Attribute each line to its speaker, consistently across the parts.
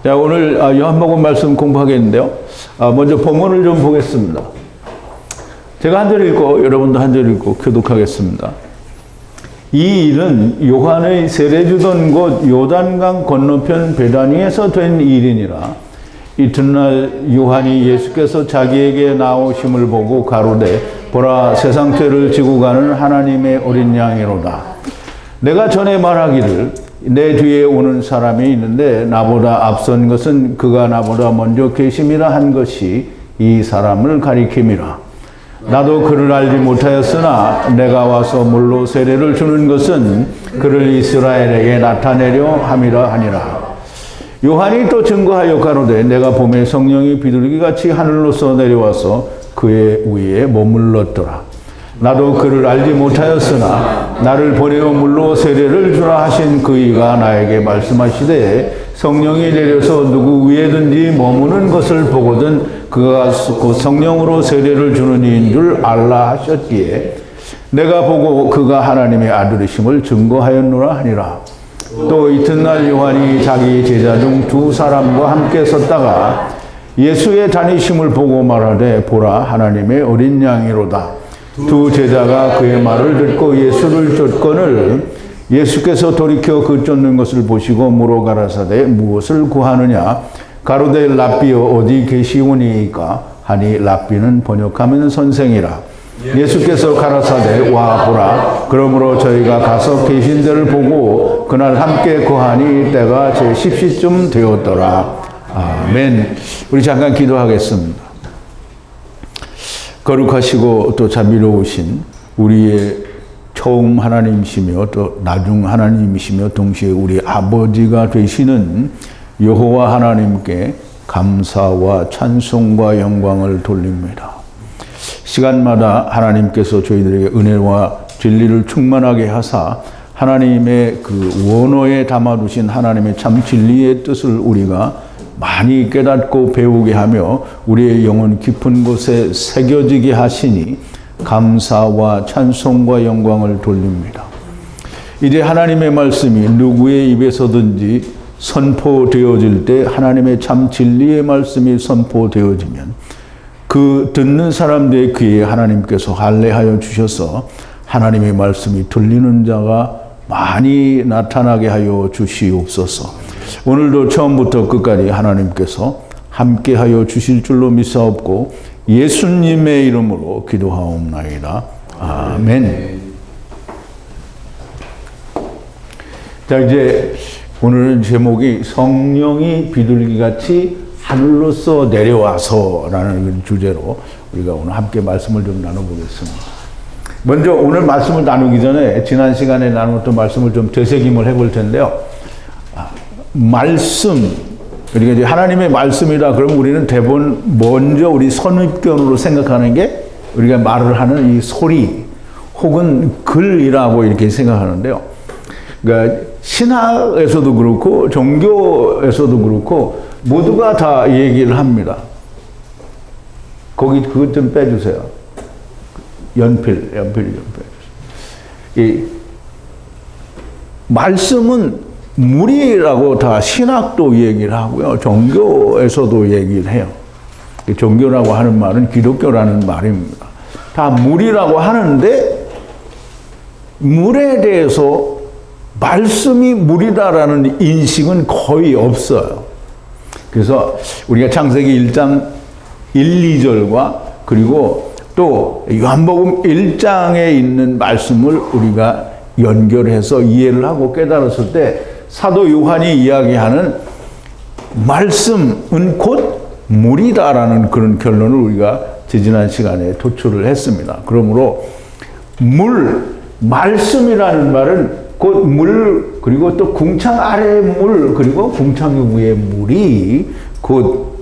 Speaker 1: 자, 오늘 요한복음 말씀 공부하겠는데요. 먼저 본문을 좀 보겠습니다. 제가 한 절 읽고 여러분도 한 절 읽고 교독하겠습니다. 이 일은 요한의 세례 주던 곳 요단강 건너편 베다니에서 된 일이니라. 이튿날 요한이 예수께서 자기에게 나오심을 보고 가로되 보라, 세상 죄를 지고 가는 하나님의 어린 양이로다. 내가 전에 말하기를 내 뒤에 오는 사람이 있는데 나보다 앞선 것은 그가 나보다 먼저 계심이라 한 것이 이 사람을 가리킴이라. 나도 그를 알지 못하였으나 내가 와서 물로 세례를 주는 것은 그를 이스라엘에게 나타내려 함이라 하니라. 요한이 또 증거하여 가로되 내가 봄에 성령이 비둘기같이 하늘로서 내려와서 그의 위에 머물렀더라. 나도 그를 알지 못하였으나 나를 보내어 물로 세례를 주라 하신 그이가 나에게 말씀하시되 성령이 내려서 누구 위에든지 머무는 것을 보거든 그가 그 성령으로 세례를 주는 이인 줄 알라 하셨기에 내가 보고 그가 하나님의 아들이심을 증거하였노라 하니라. 또 이튿날 요한이 자기 제자 중 두 사람과 함께 섰다가 예수의 다니심을 보고 말하되 보라, 하나님의 어린 양이로다. 두 제자가 그의 말을 듣고 예수를 쫓거늘 예수께서 돌이켜 그 쫓는 것을 보시고 물어 가라사대 무엇을 구하느냐. 가로되 랍비여 어디 계시오니이까 하니 랍비는 번역하면 선생이라. 예수께서 가라사대 와 보라. 그러므로 저희가 가서 계신 데를 보고 그날 함께 거하니 때가 제 10시쯤 되었더라. 아멘. 우리 잠깐 기도하겠습니다. 거룩하시고 또 자비로우신 우리의 처음 하나님이시며 또 나중 하나님이시며 동시에 우리 아버지가 되시는 여호와 하나님께 감사와 찬송과 영광을 돌립니다. 시간마다 하나님께서 저희들에게 은혜와 진리를 충만하게 하사 하나님의 그 원어에 담아두신 하나님의 참 진리의 뜻을 우리가 많이 깨닫고 배우게 하며 우리의 영혼 깊은 곳에 새겨지게 하시니 감사와 찬송과 영광을 돌립니다. 이제 하나님의 말씀이 누구의 입에서든지 선포되어질 때 하나님의 참 진리의 말씀이 선포되어지면 그 듣는 사람들의 귀에 하나님께서 할례하여 주셔서 하나님의 말씀이 들리는 자가 많이 나타나게 하여 주시옵소서. 오늘도 처음부터 끝까지 하나님께서 함께하여 주실 줄로 믿사옵고 예수님의 이름으로 기도하옵나이다. 아멘. 자, 이제 오늘은 제목이 성령이 비둘기같이 하늘로서 내려와서라는 주제로 우리가 오늘 함께 말씀을 좀 나눠보겠습니다. 먼저 오늘 말씀을 나누기 전에 지난 시간에 나눴던 말씀을 좀 되새김을 해볼 텐데요. 말씀, 그러니까 이제 하나님의 말씀이라 그러면 우리는 대부분 먼저 우리 선입견으로 생각하는 게 우리가 말을 하는 이 소리 혹은 글이라고 이렇게 생각하는데요. 그러니까 신학에서도 그렇고 종교에서도 그렇고 모두가 다 얘기를 합니다. 거기 그것 좀 빼주세요. 연필 좀 빼주세요. 이 말씀은 물이라고 다 신학도 얘기를 하고요. 종교에서도 얘기를 해요. 종교라고 하는 말은 기독교라는 말입니다. 다 물이라고 하는데 물에 대해서 말씀이 물이다라는 인식은 거의 없어요. 그래서 우리가 창세기 1장 1, 2절과 그리고 또 요한복음 1장에 있는 말씀을 우리가 연결해서 이해를 하고 깨달았을 때 사도 요한이 이야기하는 말씀은 곧 물이다라는 그런 결론을 우리가 지난 시간에 도출을 했습니다. 그러므로 말씀이라는 말은 곧 물, 그리고 또 궁창 아래의 물, 그리고 궁창 위의 물이 곧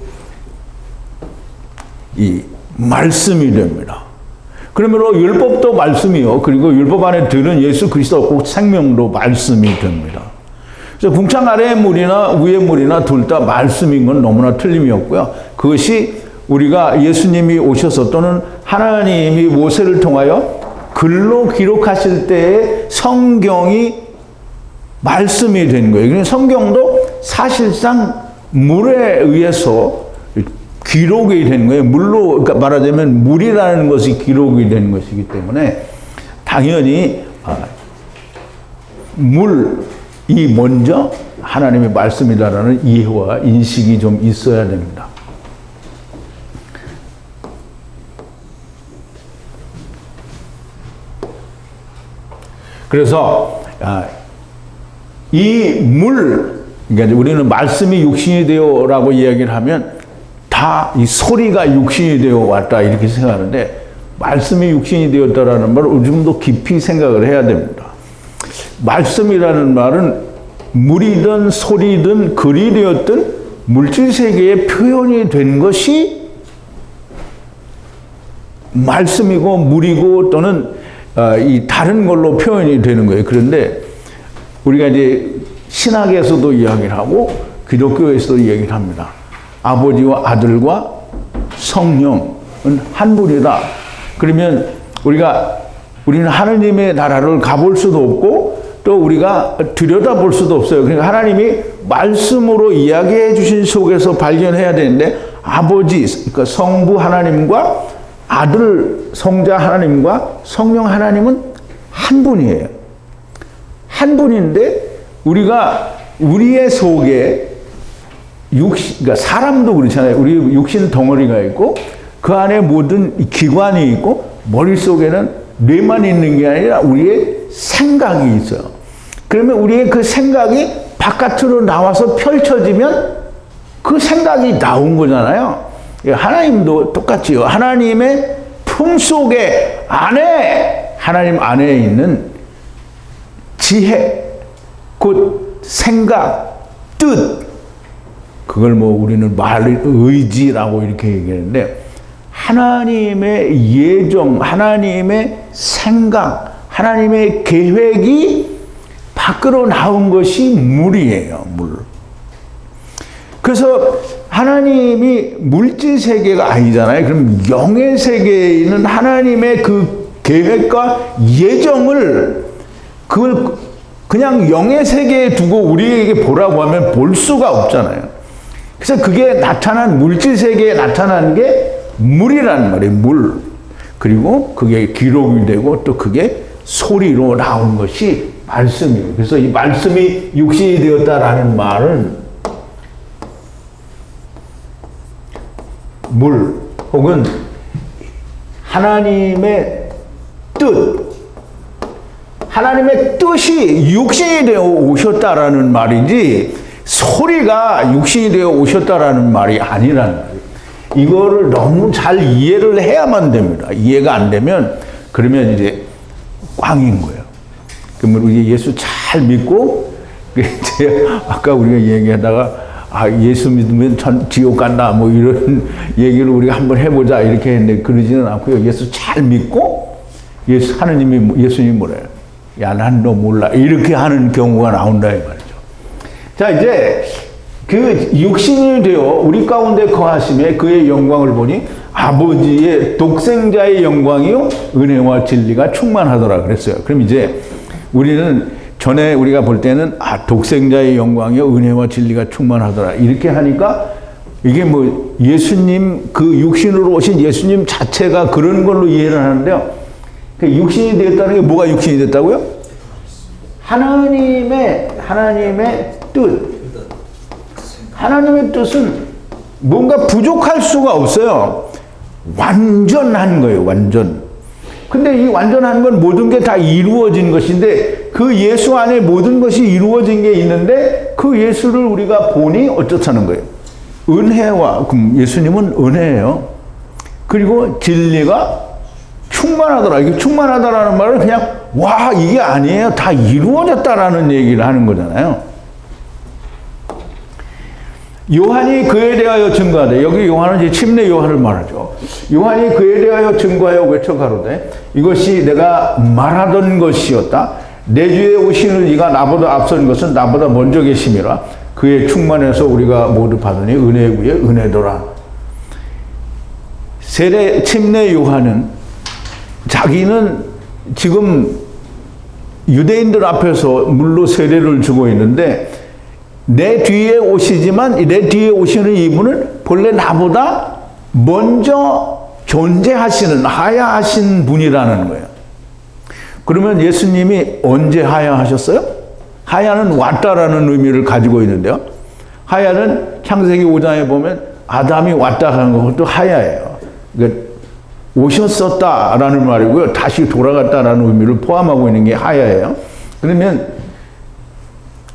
Speaker 1: 이 말씀이 됩니다. 그러므로 율법도 말씀이요. 그리고 율법 안에 들은 예수 그리스도 꼭 생명도 말씀이 됩니다. 그래서 궁창 아래의 물이나 위의 물이나 둘 다 말씀인 건 너무나 틀림이 없고요. 그것이 우리가 예수님이 오셔서 또는 하나님이 모세를 통하여 글로 기록하실 때에 성경이 말씀이 된 거예요. 그러니까 성경도 사실상 물에 의해서 기록이 되는 거예요. 물로, 그러니까 말하자면 물이라는 것이 기록이 되는 것이기 때문에 당연히 물이 먼저 하나님의 말씀이다라는 이해와 인식이 좀 있어야 됩니다. 그래서 이 물, 그러니까 우리는 말씀이 육신이 되어라고 이야기를 하면 다 이 소리가 육신이 되어 왔다 이렇게 생각하는데, 말씀이 육신이 되었다라는 말을 좀 더 깊이 생각을 해야 됩니다. 말씀이라는 말은 물이든 소리든 글이 되었든 물질 세계에 표현이 된 것이 말씀이고 물이고 또는 이 다른 걸로 표현이 되는 거예요. 그런데 우리가 이제 신학에서도 이야기를 하고 기독교에서도 이야기를 합니다. 아버지와 아들과 성령은 한 분이다. 그러면 우리는 하나님의 나라를 가볼 수도 없고 또 우리가 들여다볼 수도 없어요. 그러니까 하나님이 말씀으로 이야기해 주신 속에서 발견해야 되는데, 아버지, 그러니까 성부 하나님과 아들 성자 하나님과 성령 하나님은 한 분이에요. 한 분인데 우리가 우리의 속에 그러니까 사람도 그렇잖아요. 우리 육신 덩어리가 있고 그 안에 모든 기관이 있고 머릿속에는 뇌만 있는 게 아니라 우리의 생각이 있어요. 그러면 우리의 그 생각이 바깥으로 나와서 펼쳐지면 그 생각이 나온 거잖아요. 하나님도 똑같지요. 하나님의 품속에 하나님 안에 있는 지혜, 곧 생각, 뜻, 그걸 우리는 의지라고 이렇게 얘기하는데, 하나님의 예정, 하나님의 생각, 하나님의 계획이 밖으로 나온 것이 물이에요, 물. 그래서 하나님이 물질 세계가 아니잖아요. 그럼 영의 세계에 있는 하나님의 그 계획과 예정을 그걸 그냥 영의 세계에 두고 우리에게 보라고 하면 볼 수가 없잖아요. 그래서 그게 물질 세계에 나타나는 게 물이라는 말이에요, 물. 그리고 그게 기록이 되고 또 그게 소리로 나온 것이 말씀이에요. 그래서 이 말씀이 육신이 되었다라는 말은 물 혹은 하나님의 하나님의 뜻이 육신이 되어 오셨다라는 말이지, 소리가 육신이 되어 오셨다라는 말이 아니라는 거예요. 이거를 너무 잘 이해를 해야만 됩니다. 이해가 안 되면 그러면 이제 꽝인 거예요. 그러면 우리 예수 잘 믿고, 아까 우리가 얘기하다가 예수 믿으면 지옥 간다 이런 얘기를 우리가 한번 해보자 이렇게 했는데 그러지는 않고요. 예수 잘 믿고 예수님이 뭐래요? 야, 난 너 몰라 이렇게 하는 경우가 나온다 이 말이죠. 자, 이제 그 육신이 되어 우리 가운데 거하심에 그의 영광을 보니 아버지의 독생자의 영광이요 은혜와 진리가 충만하더라 그랬어요. 그럼 이제 우리는 전에 우리가 볼 때는 독생자의 영광이요 은혜와 진리가 충만하더라 이렇게 하니까 이게 예수님 그 육신으로 오신 예수님 자체가 그런 걸로 이해를 하는데요. 그 육신이 되었다는 게 뭐가 육신이 됐다고요? 하나님의 뜻. 하나님의 뜻은 뭔가 부족할 수가 없어요. 완전한 거예요, 완전. 근데 이 완전한 건 모든 게 다 이루어진 것인데, 그 예수 안에 모든 것이 이루어진 게 있는데, 그 예수를 우리가 보니 어떻다는 거예요? 은혜와, 그럼 예수님은 은혜예요. 그리고 진리가 충만하더라. 이게 충만하다라는 말은 그냥, 이게 아니에요. 다 이루어졌다라는 얘기를 하는 거잖아요. 요한이 그에 대하여 증거하되, 여기 요한은 이제 침례 요한을 말하죠. 요한이 그에 대하여 증거하여 외쳐가로되, 이것이 내가 말하던 것이었다. 내 주에 오시는 이가 나보다 앞선 것은 나보다 먼저 계심이라. 그의 충만해서 우리가 모두 받으니 은혜 위에 은혜더라. 침례 요한은 자기는 지금 유대인들 앞에서 물로 세례를 주고 있는데, 내 뒤에 오시지만 내 뒤에 오시는 이분은 본래 나보다 먼저 존재하시는 하야하신 분이라는 거예요. 그러면 예수님이 언제 하야하셨어요? 하야는 왔다라는 의미를 가지고 있는데요. 하야는 창세기 5장에 보면 아담이 왔다 하는 것도 하야예요. 그러니까 오셨었다라는 말이고요. 다시 돌아갔다라는 의미를 포함하고 있는 게 하야예요. 그러면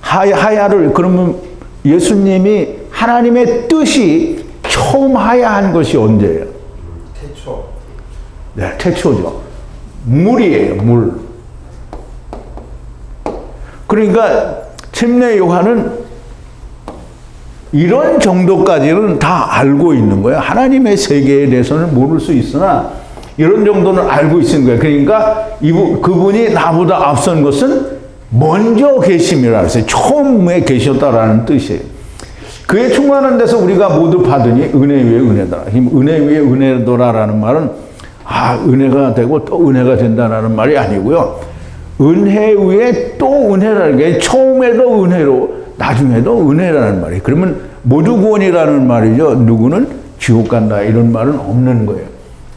Speaker 1: 하야를 그러면 예수님이 하나님의 뜻이 처음 하야한 것이 언제예요?
Speaker 2: 태초.
Speaker 1: 네, 태초죠. 물이에요, 물. 그러니까 침례 요한은 이런 정도까지는 다 알고 있는 거예요. 하나님의 세계에 대해서는 모를 수 있으나 이런 정도는 알고 있는 거예요. 그러니까 그분이 나보다 앞선 것은 먼저 계심이라 했어요. 처음에 계셨다라는 뜻이에요. 그에 충만한 데서 우리가 모두 받으니 은혜 위에 은혜다. 은혜 위에 은혜더라라는 말은 은혜가 되고 또 은혜가 된다라는 말이 아니고요. 은혜 위에 또 은혜라는 게 처음에도 은혜로 나중에도 은혜라는 말이에요. 그러면 모두 구원이라는 말이죠. 누구는 지옥 간다 이런 말은 없는 거예요.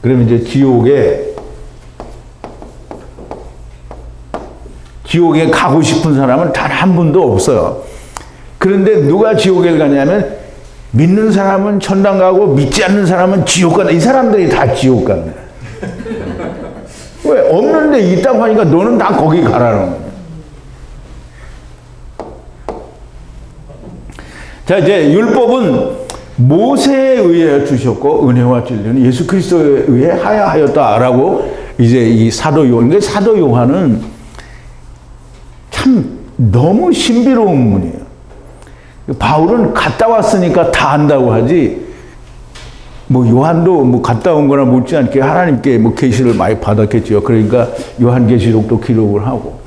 Speaker 1: 그러면 이제 지옥에 가고 싶은 사람은 단 한 분도 없어요. 그런데 누가 지옥에 가냐면 믿는 사람은 천당 가고 믿지 않는 사람은 지옥 간다. 이 사람들이 다 지옥 간다. 왜? 없는데 있다고 하니까 너는 다 거기 가라는 거예요. 자, 이제 율법은 모세에 의해 주셨고 은혜와 진리는 예수 그리스도에 의해 하야하였다라고 이제 이 사도 요한. 근데 사도 요한은 참 너무 신비로운 분이에요. 바울은 갔다 왔으니까 다 안다고 하지. 요한도 갔다 온 거나 못지않게 하나님께 계시를 많이 받았겠죠. 그러니까 요한계시록도 기록을 하고.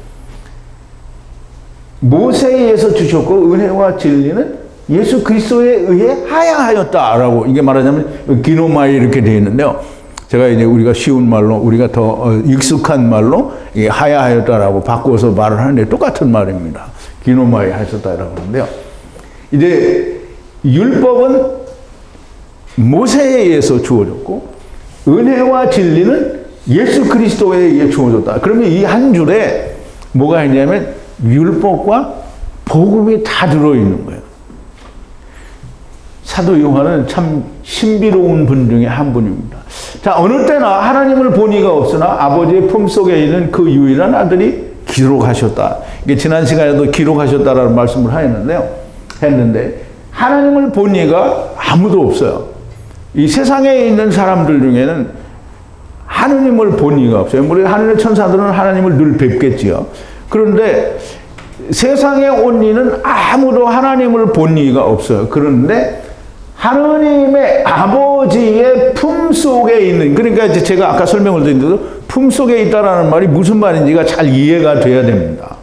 Speaker 1: 모세에 의해서 주셨고 은혜와 진리는 예수 그리스도에 의해 하야하였다라고 이게 말하자면 기노마이 이렇게 되어 있는데요. 제가 이제 우리가 쉬운 말로 우리가 더 익숙한 말로 하야하였다라고 바꿔서 말을 하는데 똑같은 말입니다. 기노마이 하셨다라고 하는데요. 이제 율법은 모세에 의해서 주어졌고 은혜와 진리는 예수 그리스도에 의해 주어졌다. 그러면 이 한 줄에 뭐가 있냐면 율법과 복음이 다 들어있는 거예요. 사도 요한은 참 신비로운 분 중에 한 분입니다. 자, 어느 때나 하나님을 본 이가 없으나 아버지의 품속에 있는 그 유일한 아들이 기록하셨다. 이게 지난 시간에도 기록하셨다라는 말씀을 했는데 하나님을 본 이가 아무도 없어요. 이 세상에 있는 사람들 중에는 하느님을 본 이가 없어요. 물론 하늘의 천사들은 하나님을 늘 뵙겠지요. 그런데 세상에 온 이는 아무도 하나님을 본 이가 없어요. 그런데 하느님의 아버지의 품속에 있는, 그러니까 이제 제가 아까 설명을 드린 대로 품속에 있다라는 말이 무슨 말인지가 잘 이해가 돼야 됩니다.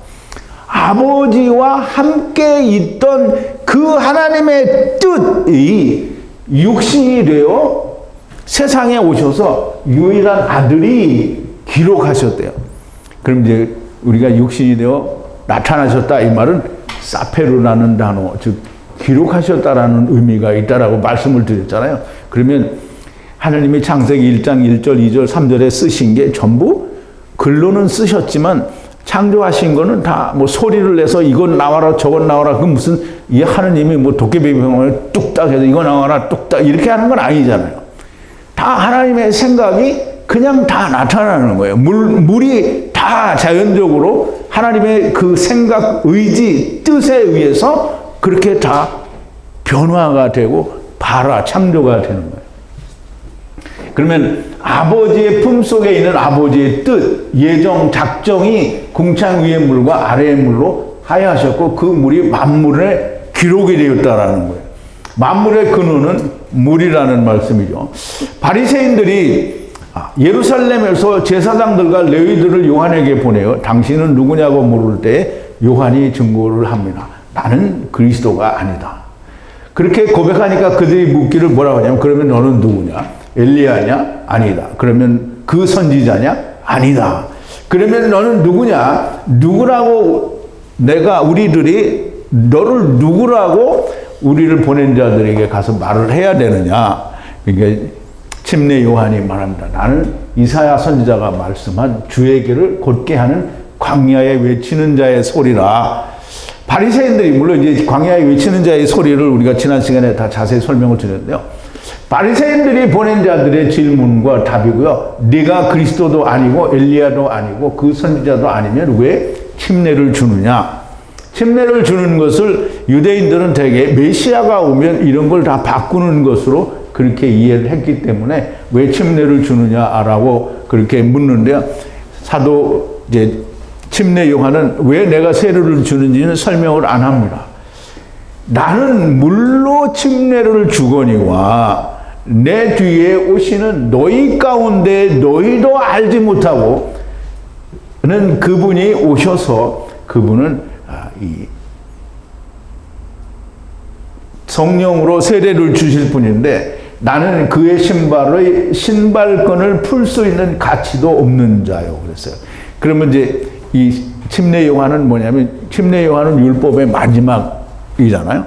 Speaker 1: 아버지와 함께 있던 그 하나님의 뜻이 육신이 되어 세상에 오셔서 유일한 아들이 기록하셨대요. 그럼 이제 우리가 육신이 되어 나타나셨다 이 말은 사페루라는 단어, 즉 기록하셨다라는 의미가 있다라고 말씀을 드렸잖아요. 그러면 하나님이 창세기 1장 1절, 2절, 3절에 쓰신 게 전부 글로는 쓰셨지만 창조하신 거는 다 소리를 내서 이건 나와라 저건 나와라 그 무슨 이 하나님이 도깨비병을 뚝딱 해서 이거 나와라 뚝딱 이렇게 하는 건 아니잖아요. 다 하나님의 생각이 그냥 다 나타나는 거예요. 물이 다 자연적으로 하나님의 그 생각, 의지, 뜻에 의해서 그렇게 다 변화가 되고 창조가 되는 거예요. 그러면 아버지의 품속에 있는 아버지의 뜻, 예정, 작정이 궁창 위의 물과 아래의 물로 하야하셨고 그 물이 만물에 기록이 되었다라는 거예요. 만물의 근원은 물이라는 말씀이죠. 바리새인들이 예루살렘에서 제사장들과 레위들을 요한에게 보내어 당신은 누구냐고 물을 때 요한이 증거를 합니다. 나는 그리스도가 아니다. 그렇게 고백하니까 그들이 묻기를 뭐라고 하냐면 그러면 너는 누구냐? 엘리야냐? 아니다. 그러면 그 선지자냐? 아니다. 그러면 너는 누구냐? 누구라고 우리들이 너를 누구라고 우리를 보낸 자들에게 가서 말을 해야 되느냐. 그러니까 침례 요한이 말합니다. 나는 이사야 선지자가 말씀한 주의 길을 곧게 하는 광야에 외치는 자의 소리라. 바리새인들이 물론 이제 광야에 외치는 자의 소리를 우리가 지난 시간에 다 자세히 설명을 드렸는데요. 바리새인들이 보낸 자들의 질문과 답이고요. 네가 그리스도도 아니고 엘리야도 아니고 그 선지자도 아니면 왜 침례를 주느냐. 침례를 주는 것을 유대인들은 대개 메시아가 오면 이런 걸 다 바꾸는 것으로 그렇게 이해를 했기 때문에 왜 침례를 주느냐라고 그렇게 묻는데요. 사도 이제 침례 요한은 왜 내가 세례를 주는지는 설명을 안 합니다. 나는 물로 침례를 주거니와 내 뒤에 오시는 너희 가운데 너희도 알지 못하고 는 그분이 오셔서 그분은 이 성령으로 세례를 주실 분인데 나는 그의 신발끈을 풀 수 있는 가치도 없는 자요. 그랬어요. 그러면 이제 이 침례 요한은 뭐냐면 침례 요한은 율법의 마지막이잖아요.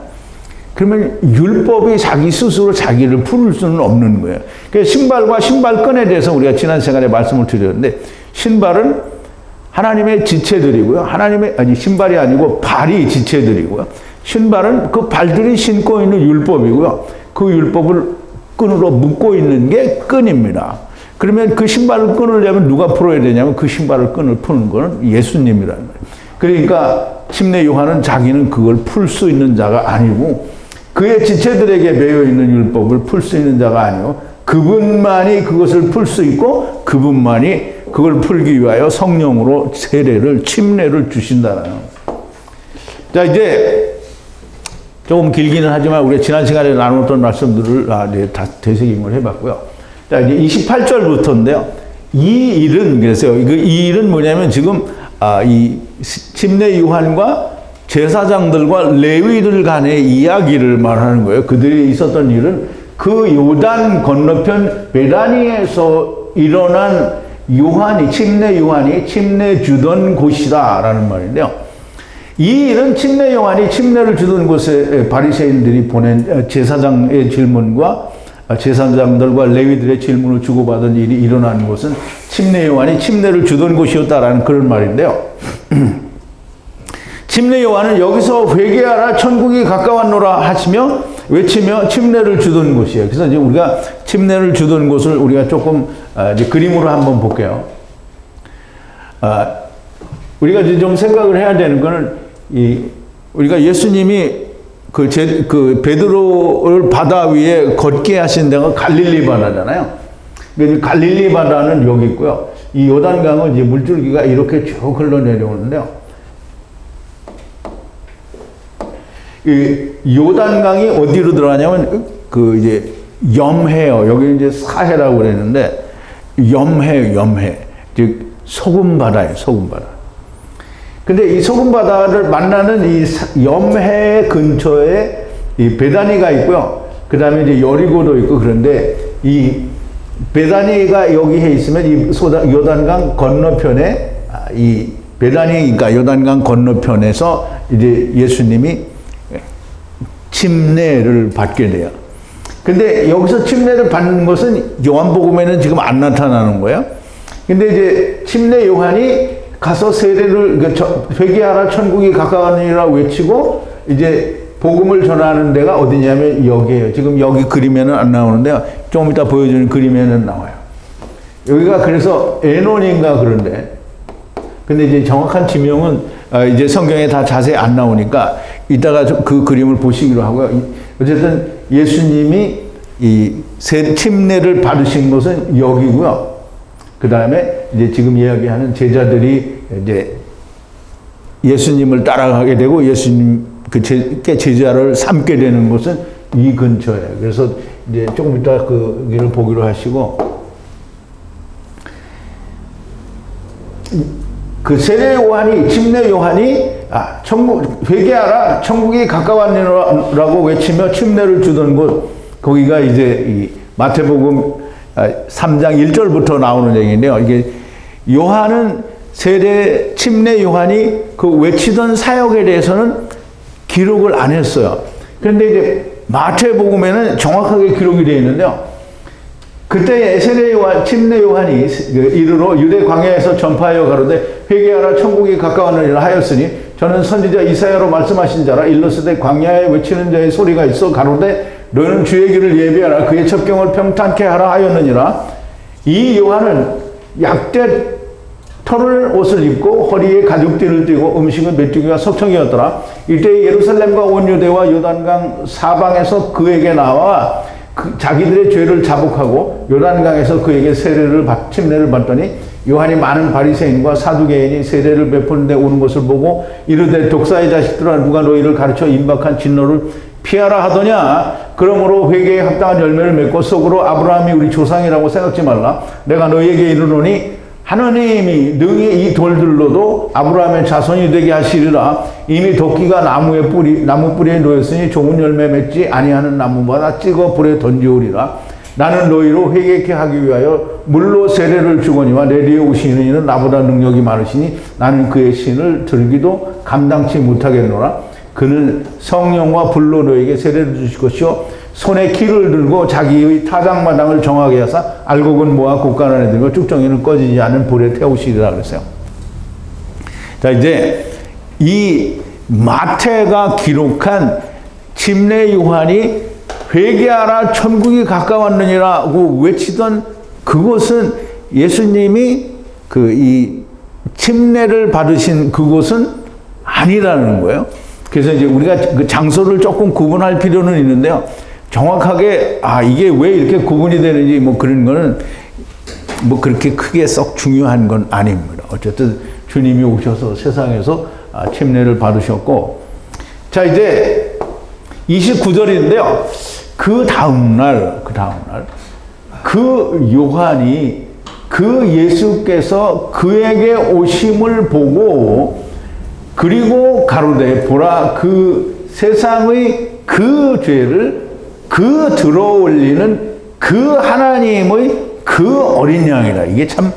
Speaker 1: 그러면 율법이 자기 스스로 자기를 풀을 수는 없는 거예요. 그러니까 신발과 신발끈에 대해서 우리가 지난 시간에 말씀을 드렸는데 신발은 하나님의 지체들이고요. 신발이 아니고 발이 지체들이고요. 신발은 그 발들이 신고 있는 율법이고요. 그 율법을 끈으로 묶고 있는 게 끈입니다. 그러면 그 신발을 끊으려면 누가 풀어야 되냐면 그 신발을 끈을 푸는 거는 예수님이라는 거예요. 그러니까 침례 요한은 자기는 그걸 풀 수 있는 자가 아니고 그의 지체들에게 매여 있는 율법을 풀 수 있는 자가 아니고 그분만이 그것을 풀 수 있고 그분만이 그걸 풀기 위하여 성령으로 침례를 주신다는. 자, 이제 조금 길기는 하지만 우리가 지난 시간에 나눴던 말씀들을 다 되새김을 해봤고요. 자, 이제 28절부터인데요. 이 일은, 그래서요. 이 일은 뭐냐면 지금, 이 침례 요한과 제사장들과 레위들 간의 이야기를 말하는 거예요. 그들이 있었던 일은 그 요단 건너편 베다니에서 일어난 침례 요한이 침례 주던 곳이다라는 말인데요. 이 일은 침례 요한이 침례를 주던 곳에 바리새인들이 보낸 제사장의 질문과 제사장들과 레위들의 질문을 주고받은 일이 일어난 곳은 침례 요한이 침례를 주던 곳이었다라는 그런 말인데요. 침례 요한은 여기서 회개하라 천국이 가까웠노라 하시며 외치며 침례를 주던 곳이에요. 그래서 이제 우리가 침례를 주던 곳을 우리가 조금 이제 그림으로 한번 볼게요. 우리가 이제 좀 생각을 해야 되는 거는 우리가 예수님이 그 베드로를 바다 위에 걷게 하신 데가 갈릴리 바다잖아요. 갈릴리 바다는 여기 있고요. 이 요단강은 이제 물줄기가 이렇게 쭉 흘러내려오는데요. 이 요단강이 어디로 들어가냐면 이제 염해요. 여기 이제 사해라고 그랬는데 염해. 즉 소금바다예요. 소금바다. 근데 이 소금바다를 만나는 이 염해 근처에 이 베다니가 있고요. 그 다음에 이제 여리고도 있고 그런데 이 베다니가 여기에 있으면 이 요단강 건너편에 이 베다니가 요단강 건너편에서 이제 예수님이 침례를 받게 돼요. 근데 여기서 침례를 받는 것은 요한복음에는 지금 안 나타나는 거예요. 근데 이제 침례 요한이 가서 세례를 회개하라 천국이 가까웠느니라 외치고 이제 복음을 전하는 데가 어디냐면 여기에요. 지금 여기 그림에는 안 나오는데요. 좀 이따 보여주는 그림에는 나와요. 여기가 그래서 에논인가 그런데 근데 이제 정확한 지명은 이제 성경에 다 자세히 안 나오니까 이따가 그 그림을 보시기로 하고요. 어쨌든 예수님이 이 침례를 받으신 것은 여기고요. 그 다음에 이제 지금 이야기하는 제자들이 이제 예수님을 따라가게 되고 예수님 제자를 삼게 되는 것은 이 근처예요. 그래서 이제 조금 이따 그 길을 보기로 하시고 그 세례 요한이 침례 요한이 천국 회개하라 천국이 가까웠느라고 외치며 침례를 주던 곳 거기가 이제 이 마태복음 3장 1절부터 나오는 얘기인데요. 이게 요한은 침례 요한이 그 외치던 사역에 대해서는 기록을 안 했어요. 그런데 이제 마태복음에는 정확하게 기록이 되어 있는데요. 그때 세례 요한, 침례 요한이 이르러 유대 광야에서 전파하여 가로되 회개하라 천국이 가까웠느니라 하였으니 저는 선지자 이사야로 말씀하신 자라. 일러스되 광야에 외치는 자의 소리가 있어 가로되 너는 주의 길을 예비하라 그의 첩경을 평탄케 하라 하였느니라. 이 요한은 약대 털을 옷을 입고 허리에 가죽띠를 띠고 음식은 메뚜기와 석청이었더라. 이때 예루살렘과 온 유대와 요단강 사방에서 그에게 나와 자기들의 죄를 자복하고 요단강에서 그에게 침례를 받더니 요한이 많은 바리새인과 사두개인이 세례를 베푸는데 오는 것을 보고 이르되 독사의 자식들아 누가 너희를 가르쳐 임박한 진노를 피하라 하더냐. 그러므로 회개에 합당한 열매를 맺고 속으로 아브라함이 우리 조상이라고 생각지 말라. 내가 너희에게 이르노니 하나님이 능히 이 돌들로도 아브라함의 자손이 되게 하시리라. 이미 도끼가 나무 뿌리에 놓였으니 좋은 열매 맺지 아니하는 나무마다 찍어 불에 던지오리라. 나는 너희로 회개케 하기 위하여 물로 세례를 주거니와 내 뒤에 오시는 이는 나보다 능력이 많으시니 나는 그의 신을 들기도 감당치 못하겠노라. 그는 성령과 불로 너에게 세례를 주실 것이요 손에 키를 들고 자기의 타작마당을 정하게 하사 알곡은 모아 곡간안에 들고 쭉정이는 꺼지지 않은 불에 태우시리라 그랬어요. 자, 이제 이 마태가 기록한 침례 요한이 회개하라 천국이 가까웠느니라고 외치던 그곳은 예수님이 이 침례를 받으신 그곳은 아니라는 거예요. 그래서 이제 우리가 그 장소를 조금 구분할 필요는 있는데요. 정확하게 이게 왜 이렇게 구분이 되는지 뭐 그런 거는 뭐 그렇게 크게 썩 중요한 건 아닙니다. 어쨌든 주님이 오셔서 세상에서 침례를 받으셨고, 자 이제 29절인데요. 그 다음날 그 요한이 그 예수께서 그에게 오심을 보고 그리고 가로되 보라 그 세상의 그 죄를 그 들어올리는 그 하나님의 그 어린 양이라. 이게 참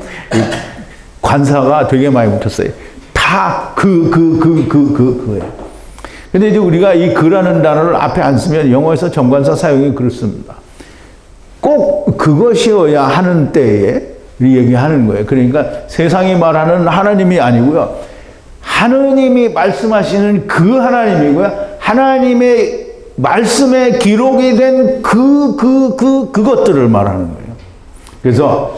Speaker 1: 관사가 되게 많이 붙었어요. 다 그거예요. 근데 이제 우리가 이 그라는 단어를 앞에 안 쓰면 영어에서 정관사 사용이 그렇습니다. 꼭 그것이어야 하는 때에 얘기하는 거예요. 그러니까 세상이 말하는 하나님이 아니고요. 하느님이 말씀하시는 그 하나님이고요. 하나님의 말씀에 기록이 된 그것들을 말하는 거예요. 그래서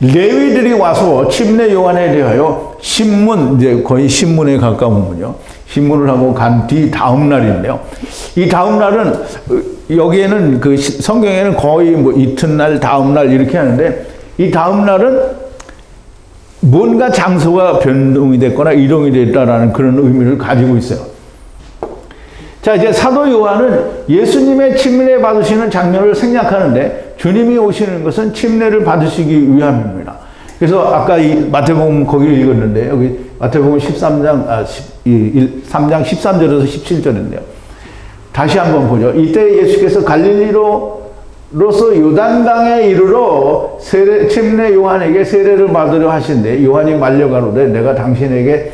Speaker 1: 레위들이 와서 침례 요한에 대하여 신문, 이제 거의 신문에 가까운군요. 신문을 하고 간 뒤 다음 날인데요. 이 다음 날은 여기에는 그 성경에는 거의 뭐 이튿날, 다음 날 이렇게 하는데 이 다음 날은 뭔가 장소가 변동이 됐거나 이동이 됐다라는 그런 의미를 가지고 있어요. 자, 이제 사도 요한은 예수님의 침례 받으시는 장면을 생략하는데 주님이 오시는 것은 침례를 받으시기 위함입니다. 그래서 아까 이 마태복음 거기를 읽었는데 여기 마태복음 3장 13절에서 17절인데요. 다시 한번 보죠. 이때 예수께서 갈릴리로서 요단강에 이르러 침례 요한에게 세례를 받으려 하신대 요한이 말려가로되 내가 당신에게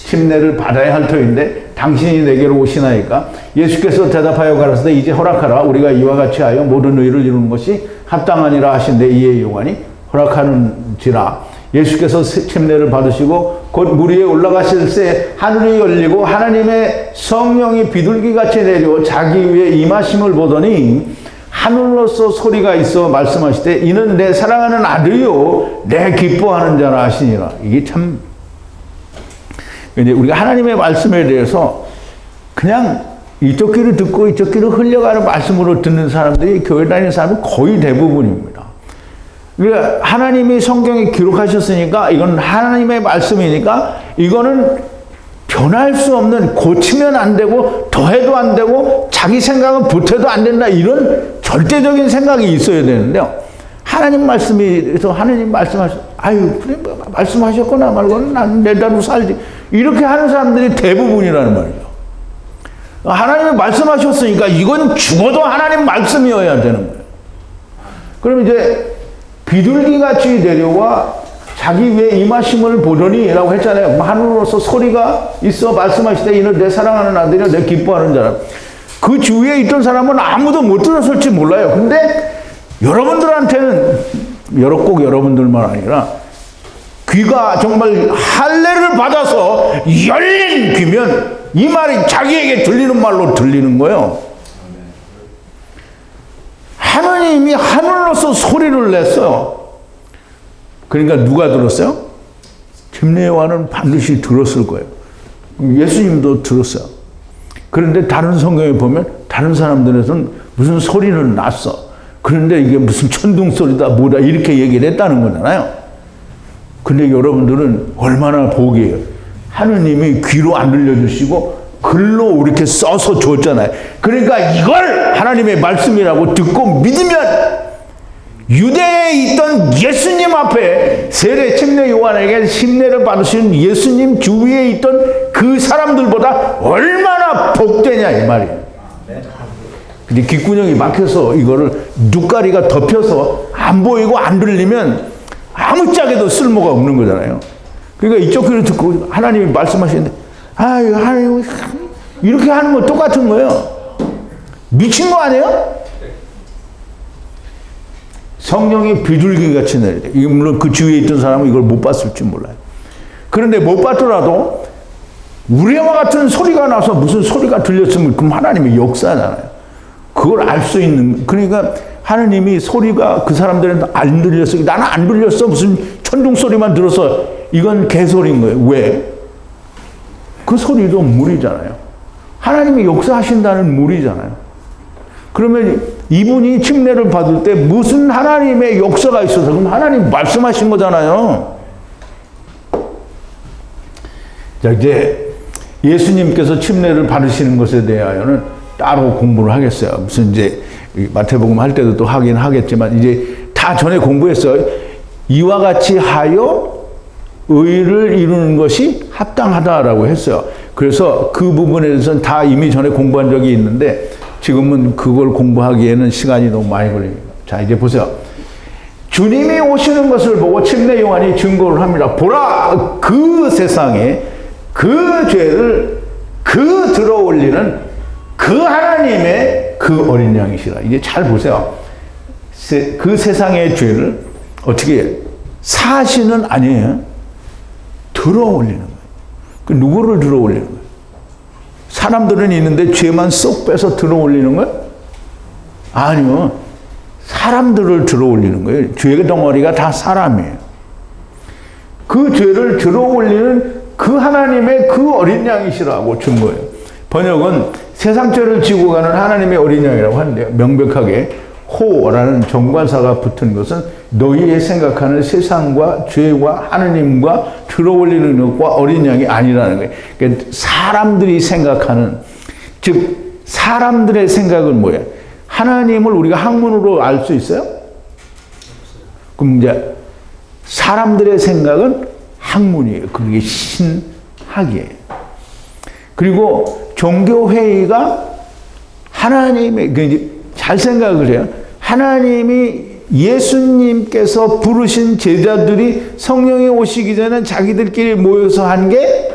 Speaker 1: 침례를 받아야 할 터인데 당신이 내게로 오시나이까. 예수께서 대답하여 가라사대 이제 허락하라. 우리가 이와 같이 하여 모든 의를 이루는 것이 합당하니라 하신대 이에 요한이 허락하는지라. 예수께서 침례를 받으시고 곧 물 위에 올라가실 새 하늘이 열리고 하나님의 성령이 비둘기같이 내려 자기 위에 임하심을 보더니 하늘로서 소리가 있어 말씀하시되 이는 내 사랑하는 아들이요 내 기뻐하는 자라 하시니라. 이게 참 이제 우리가 하나님의 말씀에 대해서 그냥 이쪽 귀를 듣고 이쪽 귀를 흘려가는 말씀으로 듣는 사람들이 교회 다니는 사람은 거의 대부분입니다. 그러니까 하나님이 성경에 기록하셨으니까 이건 하나님의 말씀이니까 이거는 변할 수 없는, 고치면 안 되고 더해도 안 되고 자기 생각은 보태도 안 된다, 이런 절대적인 생각이 있어야 되는데요. 하나님 말씀에서 하나님 아유 그래 말씀하셨거나 말고는 난 내대로 살지, 이렇게 하는 사람들이 대부분이라는 말이죠. 하나님이 말씀하셨으니까 이건 죽어도 하나님 말씀이어야 되는 거예요. 그럼 이제 비둘기같이 내려와 자기 위에 임하심을 보더니 라고 했잖아요. 하늘로서 소리가 있어 말씀하시되 이는 내 사랑하는 아들이요 내 기뻐하는 자라. 그 주위에 있던 사람은 아무도 못 들었을지 몰라요. 근데 여러분들한테는 꼭 여러분들만 아니라 귀가 정말 할례를 받아서 열린 귀면 이 말이 자기에게 들리는 말로 들리는 거예요. 하느님이 하늘로서 소리를 냈어요. 그러니까 누가 들었어요? 침례요한은 반드시 들었을 거예요. 예수님도 들었어요. 그런데 다른 성경에 보면 다른 사람들에서는 무슨 소리는 났어. 그런데 이게 무슨 천둥 소리다 뭐다 이렇게 얘기를 했다는 거잖아요. 근데 여러분들은 얼마나 복이에요. 하느님이 귀로 안 들려주시고 글로 이렇게 써서 줬잖아요. 그러니까 이걸 하나님의 말씀이라고 듣고 믿으면 유대에 있던 예수님 앞에 세례 침례 요한에게 침례를 받으신 예수님 주위에 있던 그 사람들보다 얼마나 복되냐 이 말이에요. 근데 귓구녕이 막혀서 이거를 눈가리가 덮여서 안 보이고 안 들리면 아무짝에도 쓸모가 없는 거잖아요. 그러니까 이쪽 귀를 듣고 하나님이 말씀하시는데 하나님 이렇게 하는 거 똑같은 거예요. 미친 거 아니에요? 성령이 비둘기 같이 내리대. 물론 그 주위에 있던 사람은 이걸 못 봤을지 몰라요. 그런데 못 봤더라도 우리와 같은 소리가 나서 무슨 소리가 들렸으면 그럼 하나님의 역사잖아요. 그걸 알 수 있는, 그러니까 하느님이 소리가 그 사람들한테 안 들렸어. 나는 안 들렸어. 무슨 천둥 소리만 들어서 이건 개소리인 거예요. 왜? 그 소리도 물이잖아요. 하나님이 역사하신다는 물이잖아요. 그러면 이분이 침례를 받을 때 무슨 하나님의 역사가 있어서 그럼 하나님 말씀하신 거잖아요. 자, 이제 예수님께서 침례를 받으시는 것에 대하여는 따로 공부를 하겠어요. 무슨 이제 마태복음 할 때도 또 하긴 하겠지만 이제 다 전에 공부했어요. 이와 같이 하여 의를 이루는 것이 합당하다라고 했어요. 그래서 그 부분에 대해서는 다 이미 전에 공부한 적이 있는데 지금은 그걸 공부하기에는 시간이 너무 많이 걸립니다. 자, 이제 보세요. 주님이 오시는 것을 보고 침례 요한이 증거를 합니다. 보라, 그 세상에 그 죄를 그 들어올리는 그 하나님의 그 어린 양이시라. 이제 잘 보세요. 그 세상의 죄를 어떻게 사시는 아니에요. 들어올리는 거예요. 그 누구를 들어올리는 거예요? 사람들은 있는데 죄만 쏙 빼서 들어올리는 거예요? 아니요. 사람들을 들어올리는 거예요. 죄의 덩어리가 다 사람이에요. 그 죄를 들어올리는 그 하나님의 그 어린 양이시라고 준 거예요. 번역은 세상 죄를 지고 가는 하나님의 어린 양이라고 하는데요. 명백하게 호라는 정관사가 붙은 것은 너희의 생각하는 세상과 죄와 하느님과 들어올리는 것과 어린 양이 아니라는 거예요. 그러니까 사람들이 생각하는, 즉 사람들의 생각은 뭐예요? 하나님을 우리가 학문으로 알 수 있어요? 그럼 이제 사람들의 생각은 학문이에요. 그게 신학이에요. 그리고 종교회의가 하나님의, 잘 생각을 해요. 하나님이 예수님께서 부르신 제자들이 성령이 오시기 전에 자기들끼리 모여서 한 게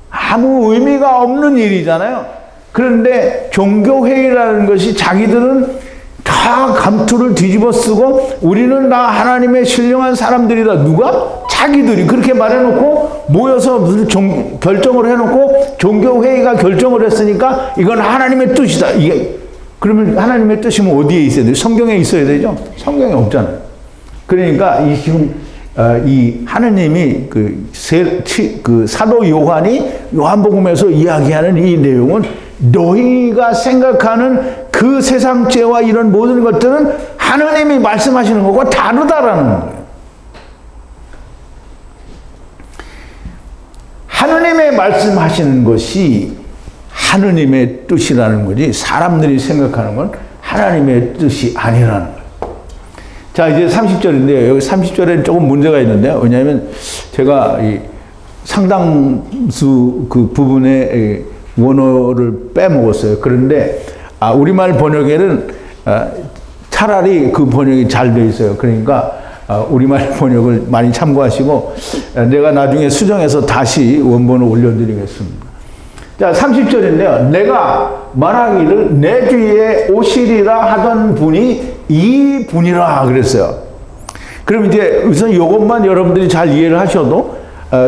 Speaker 1: 아무 의미가 없는 일이잖아요. 그런데 종교회의라는 것이 자기들은 다 감투를 뒤집어 쓰고 우리는 다 하나님의 신령한 사람들이다. 누가? 자기들이 그렇게 말해놓고 모여서 무슨 결정을 해놓고 종교회의가 결정을 했으니까 이건 하나님의 뜻이다. 이게 그러면 하나님의 뜻이면 어디에 있어야 돼요? 성경에 있어야 되죠? 성경에 없잖아요. 그러니까 이 하느님이 그 사도 요한이 요한복음에서 이야기하는 이 내용은 너희가 생각하는 그 세상 죄와 이런 모든 것들은 하느님이 말씀하시는 것과 다르다라는 거예요. 하느님의 말씀하시는 것이 하느님의 뜻이라는 거지 사람들이 생각하는 건 하나님의 뜻이 아니라는 거예요. 자, 이제 30절인데요. 여기 30절에는 조금 문제가 있는데요. 왜냐하면 제가 이 상당수 그 부분에 원어를 빼먹었어요. 그런데 우리말 번역에는 차라리 그 번역이 잘 돼 있어요. 그러니까 우리말 번역을 많이 참고하시고 내가 나중에 수정해서 다시 원본을 올려드리겠습니다. 자, 30절인데요. 내가 말하기를 내 뒤에 오시리라 하던 분이 이 분이라 그랬어요. 그럼 이제 우선 이것만 여러분들이 잘 이해를 하셔도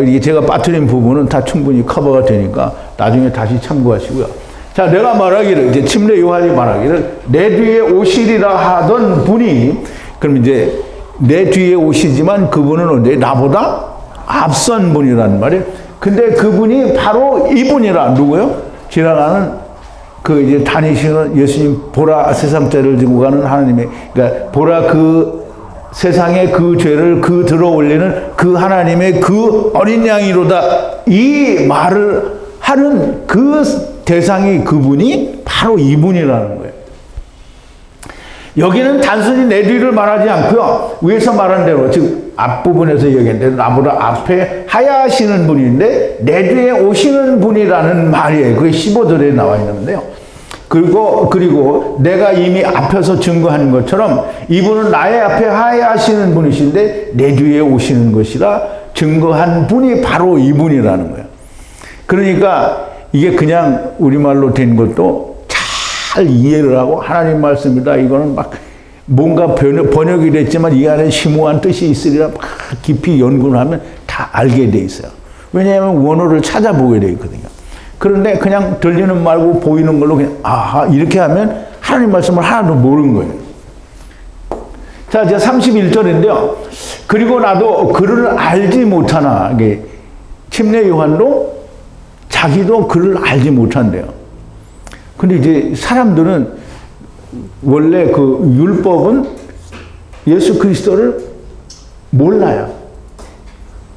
Speaker 1: 이게 제가 빠뜨린 부분은 다 충분히 커버가 되니까 나중에 다시 참고하시고요. 자, 내가 말하기를, 이제 침례 요한이 말하기를 내 뒤에 오시리라 하던 분이, 그럼 이제 내 뒤에 오시지만 그분은 언제? 나보다 앞선 분이란 말이에요. 근데 그분이 바로 이분이라. 누구요? 지나가는 그 이제 다니시는 예수님 보라 세상죄를 지고 가는 하나님의, 그러니까 보라 그 세상의 그 죄를 그 들어 올리는 그 하나님의 그 어린 양이로다. 이 말을 하는 그 대상이 그분이 바로 이분이라는 거예요. 여기는 단순히 내 뒤를 말하지 않고요. 위에서 말한 대로, 즉 앞부분에서 얘기했는데 나보다 앞에 하야하시는 분인데 내 뒤에 오시는 분이라는 말이에요. 그게 15절에 나와 있는데요. 그리고 내가 이미 앞에서 증거한 것처럼 이분은 나의 앞에 하야하시는 분이신데 내 뒤에 오시는 것이라 증거한 분이 바로 이분이라는 거예요. 그러니까 이게 그냥 우리말로 된 것도 잘 이해를 하고 하나님 말씀이다. 이거는 막 뭔가 번역이 됐지만 이 안에 심오한 뜻이 있으리라 막 깊이 연구를 하면 다 알게 돼 있어요. 왜냐하면 원어를 찾아보게 돼 있거든요. 그런데 그냥 들리는 말고 보이는 걸로 그냥 아하 이렇게 하면 하나님 말씀을 하나도 모르는 거예요. 자, 이제 31절인데요. 그리고 나도 그를 알지 못하나, 이게 침례 요한도 자기도 그를 알지 못한대요. 근데 이제 사람들은 원래 그 율법은 예수 그리스도를 몰라요.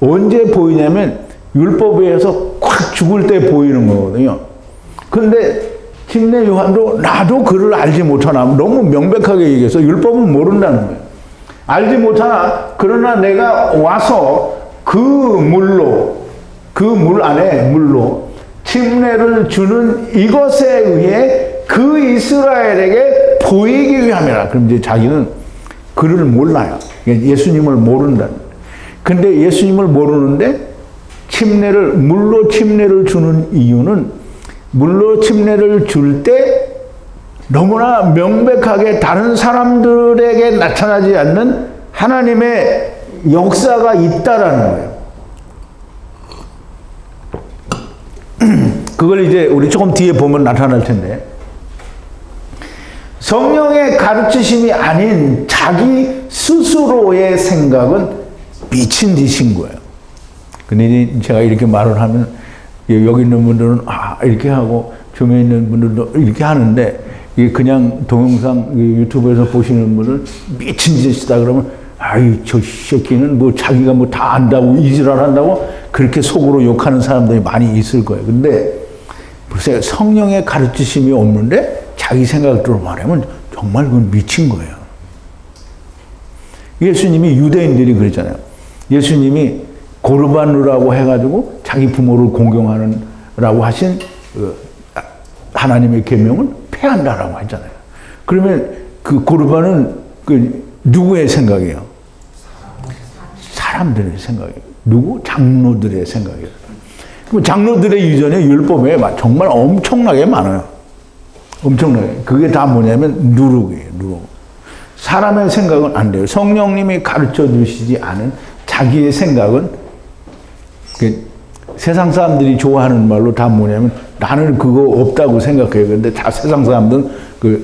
Speaker 1: 언제 보이냐면 율법에서 콱 죽을 때 보이는 거거든요. 그런데 침례 요한도 나도 그를 알지 못하나, 너무 명백하게 얘기해서 율법은 모른다는 거예요. 알지 못하나 그러나 내가 와서 그 물 안에 물로 침례를 주는 이것에 의해 그 이스라엘에게 보이기 위함이라. 그럼 이제 자기는 그를 몰라요. 예수님을 모른다는 거예요. 근데 예수님을 모르는데 물로 침례를 주는 이유는 물로 침례를 줄 때 너무나 명백하게 다른 사람들에게 나타나지 않는 하나님의 역사가 있다라는 거예요. 그걸 이제 우리 조금 뒤에 보면 나타날 텐데, 성령의 가르치심이 아닌 자기 스스로의 생각은 미친 짓인 거예요. 근데 제가 이렇게 말을 하면 여기 있는 분들은 이렇게 하고 주변에 있는 분들도 이렇게 하는데, 이게 그냥 동영상 유튜브에서 보시는 분은 미친 짓이다 그러면 저 새끼는 뭐 자기가 뭐 다 안다고 이지랄 한다고 그렇게 속으로 욕하는 사람들이 많이 있을 거예요. 근데 보세요. 성령의 가르치심이 없는데 자기 생각대로 말하면 정말 그건 미친 거예요. 예수님이 유대인들이 그랬잖아요. 예수님이 고르반누라고 해가지고 자기 부모를 공경하는라고 하신 하나님의 계명을 폐한다라고 했잖아요. 그러면 그 고르반은 누구의 생각이에요? 사람들의 생각이에요. 누구? 장로들의 생각이에요. 그럼 장로들의 이전에 율법에 정말 엄청나게 많아요. 엄청나게. 그게 다 뭐냐면 누룩이에요. 누룩. 사람의 생각은 안 돼요. 성령님이 가르쳐 주시지 않은 자기의 생각은 세상 사람들이 좋아하는 말로 다 뭐냐면 나는 그거 없다고 생각해요. 근데 다 세상 사람들은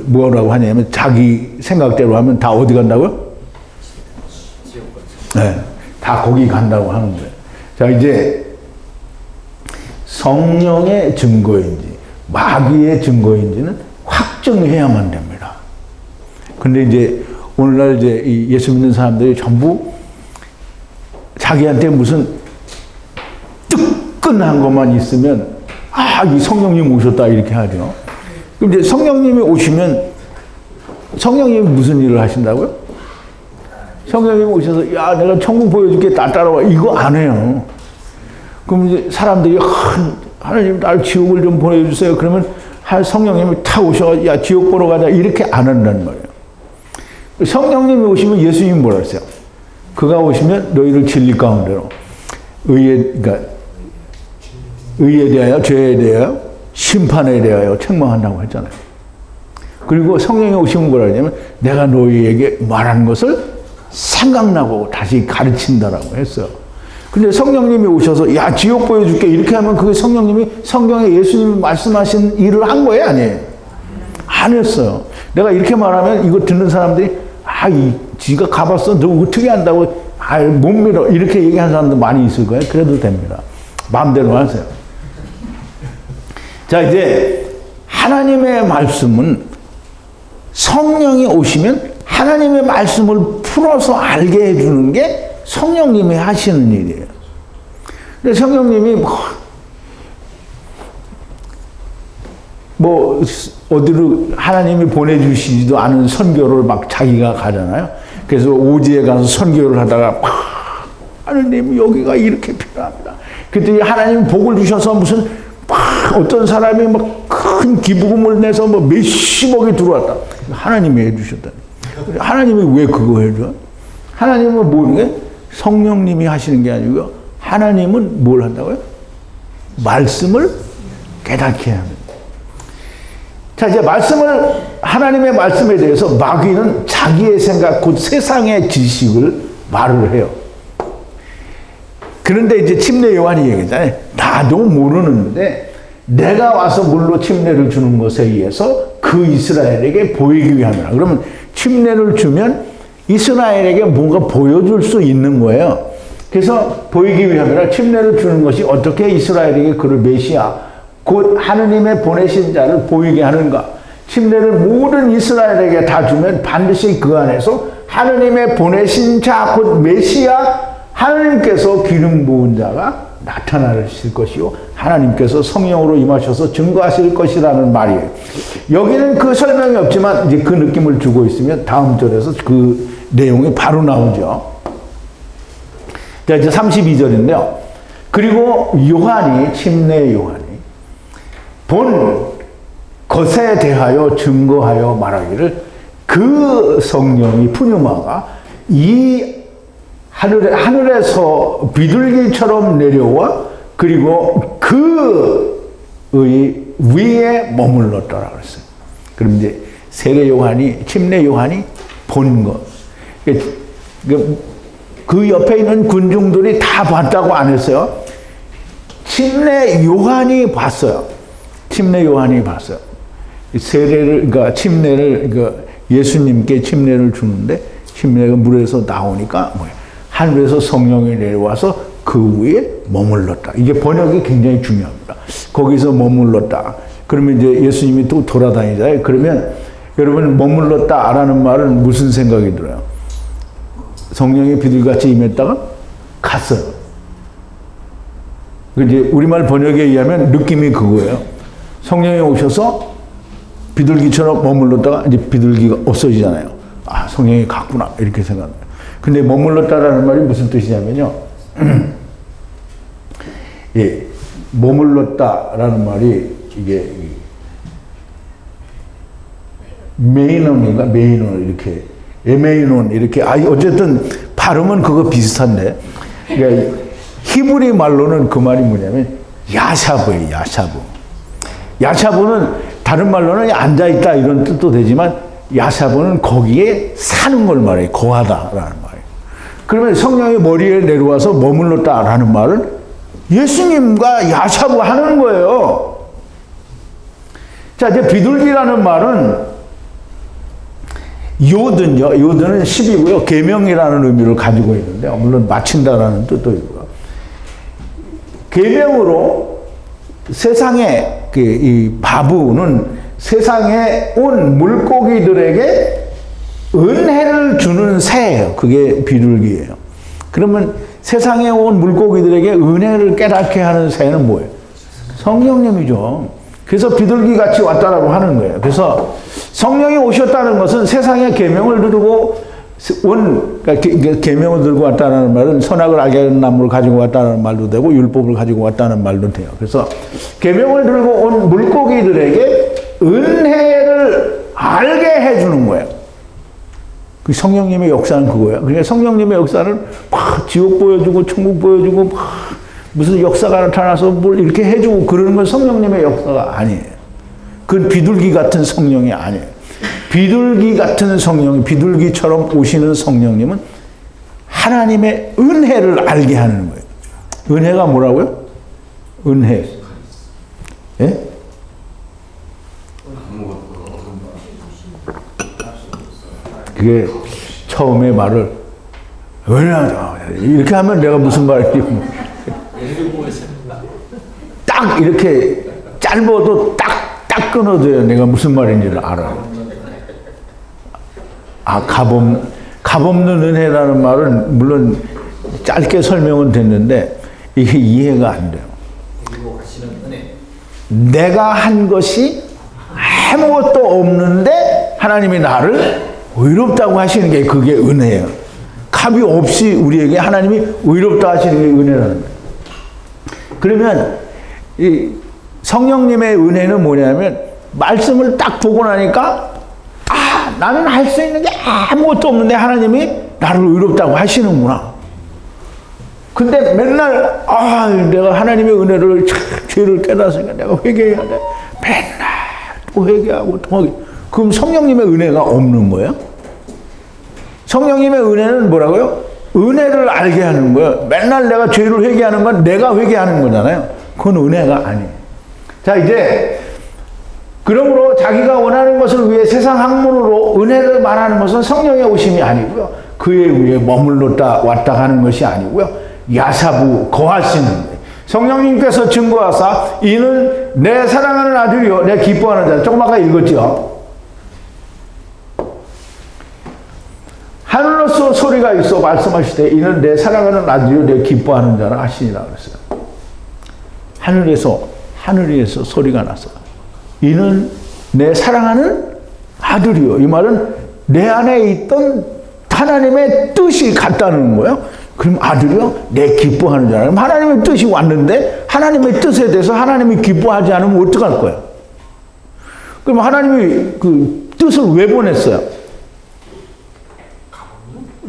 Speaker 1: 뭐라고 하냐면 자기 생각대로 하면 다 어디 간다고요? 네, 다 거기 간다고 하는 거예요. 자, 이제 성령의 증거인지 마귀의 증거인지는 확증해야만 됩니다. 근데 이제 오늘날 이제 예수 믿는 사람들이 전부 자기한테 무슨 뜨끈한 것만 있으면 이 성령님 오셨다 이렇게 하죠. 그럼 이제 성령님이 오시면 성령님이 무슨 일을 하신다고요? 성령님이 오셔서 내가 천국 보여줄게 따라와 이거 안 해요. 그럼 이제 사람들이 하나님 날 지옥을 좀 보내주세요. 그러면 성령님이 탁 오셔서 지옥 보러 가자 이렇게 안 한다는 말이에요. 성령님이 오시면 예수님이 뭐라 했어요? 그가 오시면 너희를 진리 가운데로 그러니까 의에 대하여 죄에 대하여 심판에 대하여 책망한다고 했잖아요. 그리고 성령이 오시면 뭐라 하냐면 내가 너희에게 말하는 것을 생각나고 다시 가르친다라고 했어요. 근데 성령님이 오셔서 야 지옥 보여줄게 이렇게 하면 그게 성령님이 성경에 예수님이 말씀하신 일을 한 거예요? 아니에요? 안 했어요. 내가 이렇게 말하면 이거 듣는 사람들이 지가 가봤어? 너 어떻게 한다고? 못 믿어. 이렇게 얘기하는 사람도 많이 있을 거예요. 그래도 됩니다. 마음대로 하세요. 자, 이제 하나님의 말씀은 성령이 오시면 하나님의 말씀을 풀어서 알게 해주는 게 성령님이 하시는 일이에요. 근데 성령님이 어디로 하나님이 보내주시지도 않은 선교를 막 자기가 가잖아요. 그래서 오지에 가서 선교를 하다가 하나님 여기가 이렇게 필요합니다. 그때 하나님 복을 주셔서 무슨 어떤 사람이 막 큰 기부금을 내서 몇십억이 들어왔다. 하나님이 해주셨다. 하나님이 왜 그거 해줘? 하나님은 모르는 게 성령님이 하시는 게 아니고요. 하나님은 뭘 한다고요? 말씀을 깨닫게 합니다. 자, 이제 하나님의 말씀에 대해서 마귀는 자기의 생각, 곧 세상의 지식을 말을 해요. 그런데 이제 침례 요한이 얘기하잖아요. 나도 모르는데 내가 와서 물로 침례를 주는 것에 의해서 그 이스라엘에게 보이기 위함이라. 그러면 침례를 주면 이스라엘에게 뭔가 보여줄 수 있는 거예요. 그래서 보이기 위함이라 침례를 주는 것이 어떻게 이스라엘에게 그를 메시아, 곧 하느님의 보내신 자를 보이게 하는가. 침례를 모든 이스라엘에게 다 주면 반드시 그 안에서 하느님의 보내신 자, 곧 메시아, 하느님께서 기름 부은 자가 나타나실 것이요 하나님께서 성령으로 임하셔서 증거하실 것이라는 말이에요. 여기는 그 설명이 없지만 이제 그 느낌을 주고 있으면 다음 절에서 그 내용이 바로 나오죠. 자, 이제 32절인데요. 그리고 침례 요한이 본 것에 대하여 증거하여 말하기를 그 성령이 푸뉴마가 이 하늘에서 비둘기처럼 내려와 그리고 그의 위에 머물렀더라 그랬어요. 그럼 이제 침례 요한이 본 것. 그 옆에 있는 군중들이 다 봤다고 안 했어요. 침례 요한이 봤어요. 침례 요한이 봤어요. 그러니까 예수님께 침례를 주는데 침례가 물에서 나오니까 하늘에서 성령이 내려와서 그 위에 머물렀다. 이게 번역이 굉장히 중요합니다. 거기서 머물렀다. 그러면 이제 예수님이 또 돌아다니잖아요. 그러면 여러분 머물렀다라는 말은 무슨 생각이 들어요? 성령이 비둘기같이 임했다가 갔어요. 이제 우리말 번역에 의하면 느낌이 그거예요. 성령이 오셔서 비둘기처럼 머물렀다가 이제 비둘기가 없어지잖아요. 성령이 갔구나 이렇게 생각합니다. 근데 머물렀다라는 말이 무슨 뜻이냐면요. 예, 머물렀다라는 말이 이게 메이논인가 메이논 이렇게 에메이논 이렇게 어쨌든 발음은 그거 비슷한데 그러니까 히브리 말로는 그 말이 뭐냐면 야샤브예요. 야샤브는 다른 말로는 앉아있다 이런 뜻도 되지만 야샤브는 거기에 사는 걸 말해요. 거하다라는 말이에요. 그러면 성령이 머리에 내려와서 머물렀다라는 말은 예수님과 야샤브 하는 거예요. 자, 이제 비둘기라는 말은 요드는 10이고요. 계명이라는 의미를 가지고 있는데 물론 마친다라는 뜻도 있고요. 계명으로 세상에 이 바부는 세상에 온 물고기들에게 은혜를 주는 새예요. 그게 비둘기예요. 그러면 세상에 온 물고기들에게 은혜를 깨닫게 하는 새는 뭐예요? 성령님이죠. 그래서 비둘기같이 왔다라고 하는 거예요. 그래서 성령이 오셨다는 것은 세상의 계명을 두고 그러니까 계명을 들고 왔다는 말은 선악을 알게 하는 나무를 가지고 왔다는 말도 되고 율법을 가지고 왔다는 말도 돼요. 그래서 계명을 들고 온 물고기들에게 은혜를 알게 해주는 거예요. 그 성령님의 역사는 그거야. 그러니까 성령님의 역사는 막 지옥 보여주고 천국 보여주고 막 무슨 역사가 나타나서 뭘 이렇게 해주고 그러는 건 성령님의 역사가 아니에요. 그건 비둘기 같은 성령이 아니에요. 비둘기 같은 성령, 비둘기처럼 오시는 성령님은 하나님의 은혜를 알게 하는 거예요. 은혜가 뭐라고요? 은혜. 예? 그게 처음에 말을 은혜하다 이렇게 하면 내가 무슨 말인지 딱 이렇게 짧아도 딱 끊어줘야 내가 무슨 말인지를 알아요. 값없는 은혜라는 말은 물론 짧게 설명은 됐는데 이게 이해가 안 돼요. 내가 한 것이 아무것도 없는데 하나님이 나를 의롭다고 하시는 게 그게 은혜예요. 값이 없이 우리에게 하나님이 의롭다 하시는 게 은혜라는 거예요. 그러면 이 성령님의 은혜는 뭐냐면 말씀을 딱 보고 나니까 나는 할 수 있는 게 아무것도 없는데 하나님이 나를 의롭다고 하시는구나. 근데 맨날 내가 하나님의 은혜를 죄를 깨달았으니까 내가 회개해야 돼. 맨날 또 회개하고 또 회개. 그럼 성령님의 은혜가 없는 거예요? 성령님의 은혜는 뭐라고요? 은혜를 알게 하는 거예요. 맨날 내가 죄를 회개하는 건 내가 회개하는 거잖아요. 그건 은혜가 아니에요. 자, 이제 그러므로 자기가 원하는 것을 위해 세상 학문으로 은혜를 말하는 것은 성령의 오심이 아니고요. 그의 위에 머물렀다 왔다 가는 것이 아니고요. 야사부 거하시는 거예요. 성령님께서 증거하사 이는 내 사랑하는 아들이요 내 기뻐하는 자. 조금 아까 읽었죠. 하늘로서 소리가 있어 말씀하시되 이는 내 사랑하는 아들이요 내 기뻐하는 자라 하시니라 그랬어요. 하늘에서 소리가 났어요. 이는 내 사랑하는 아들이요. 이 말은 내 안에 있던 하나님의 뜻이 같다는 거예요. 그럼 아들이요? 내 기뻐하는 자라. 그럼 하나님의 뜻이 왔는데 하나님의 뜻에 대해서 하나님이 기뻐하지 않으면 어떡할 거예요? 그럼 하나님이 그 뜻을 왜 보냈어요?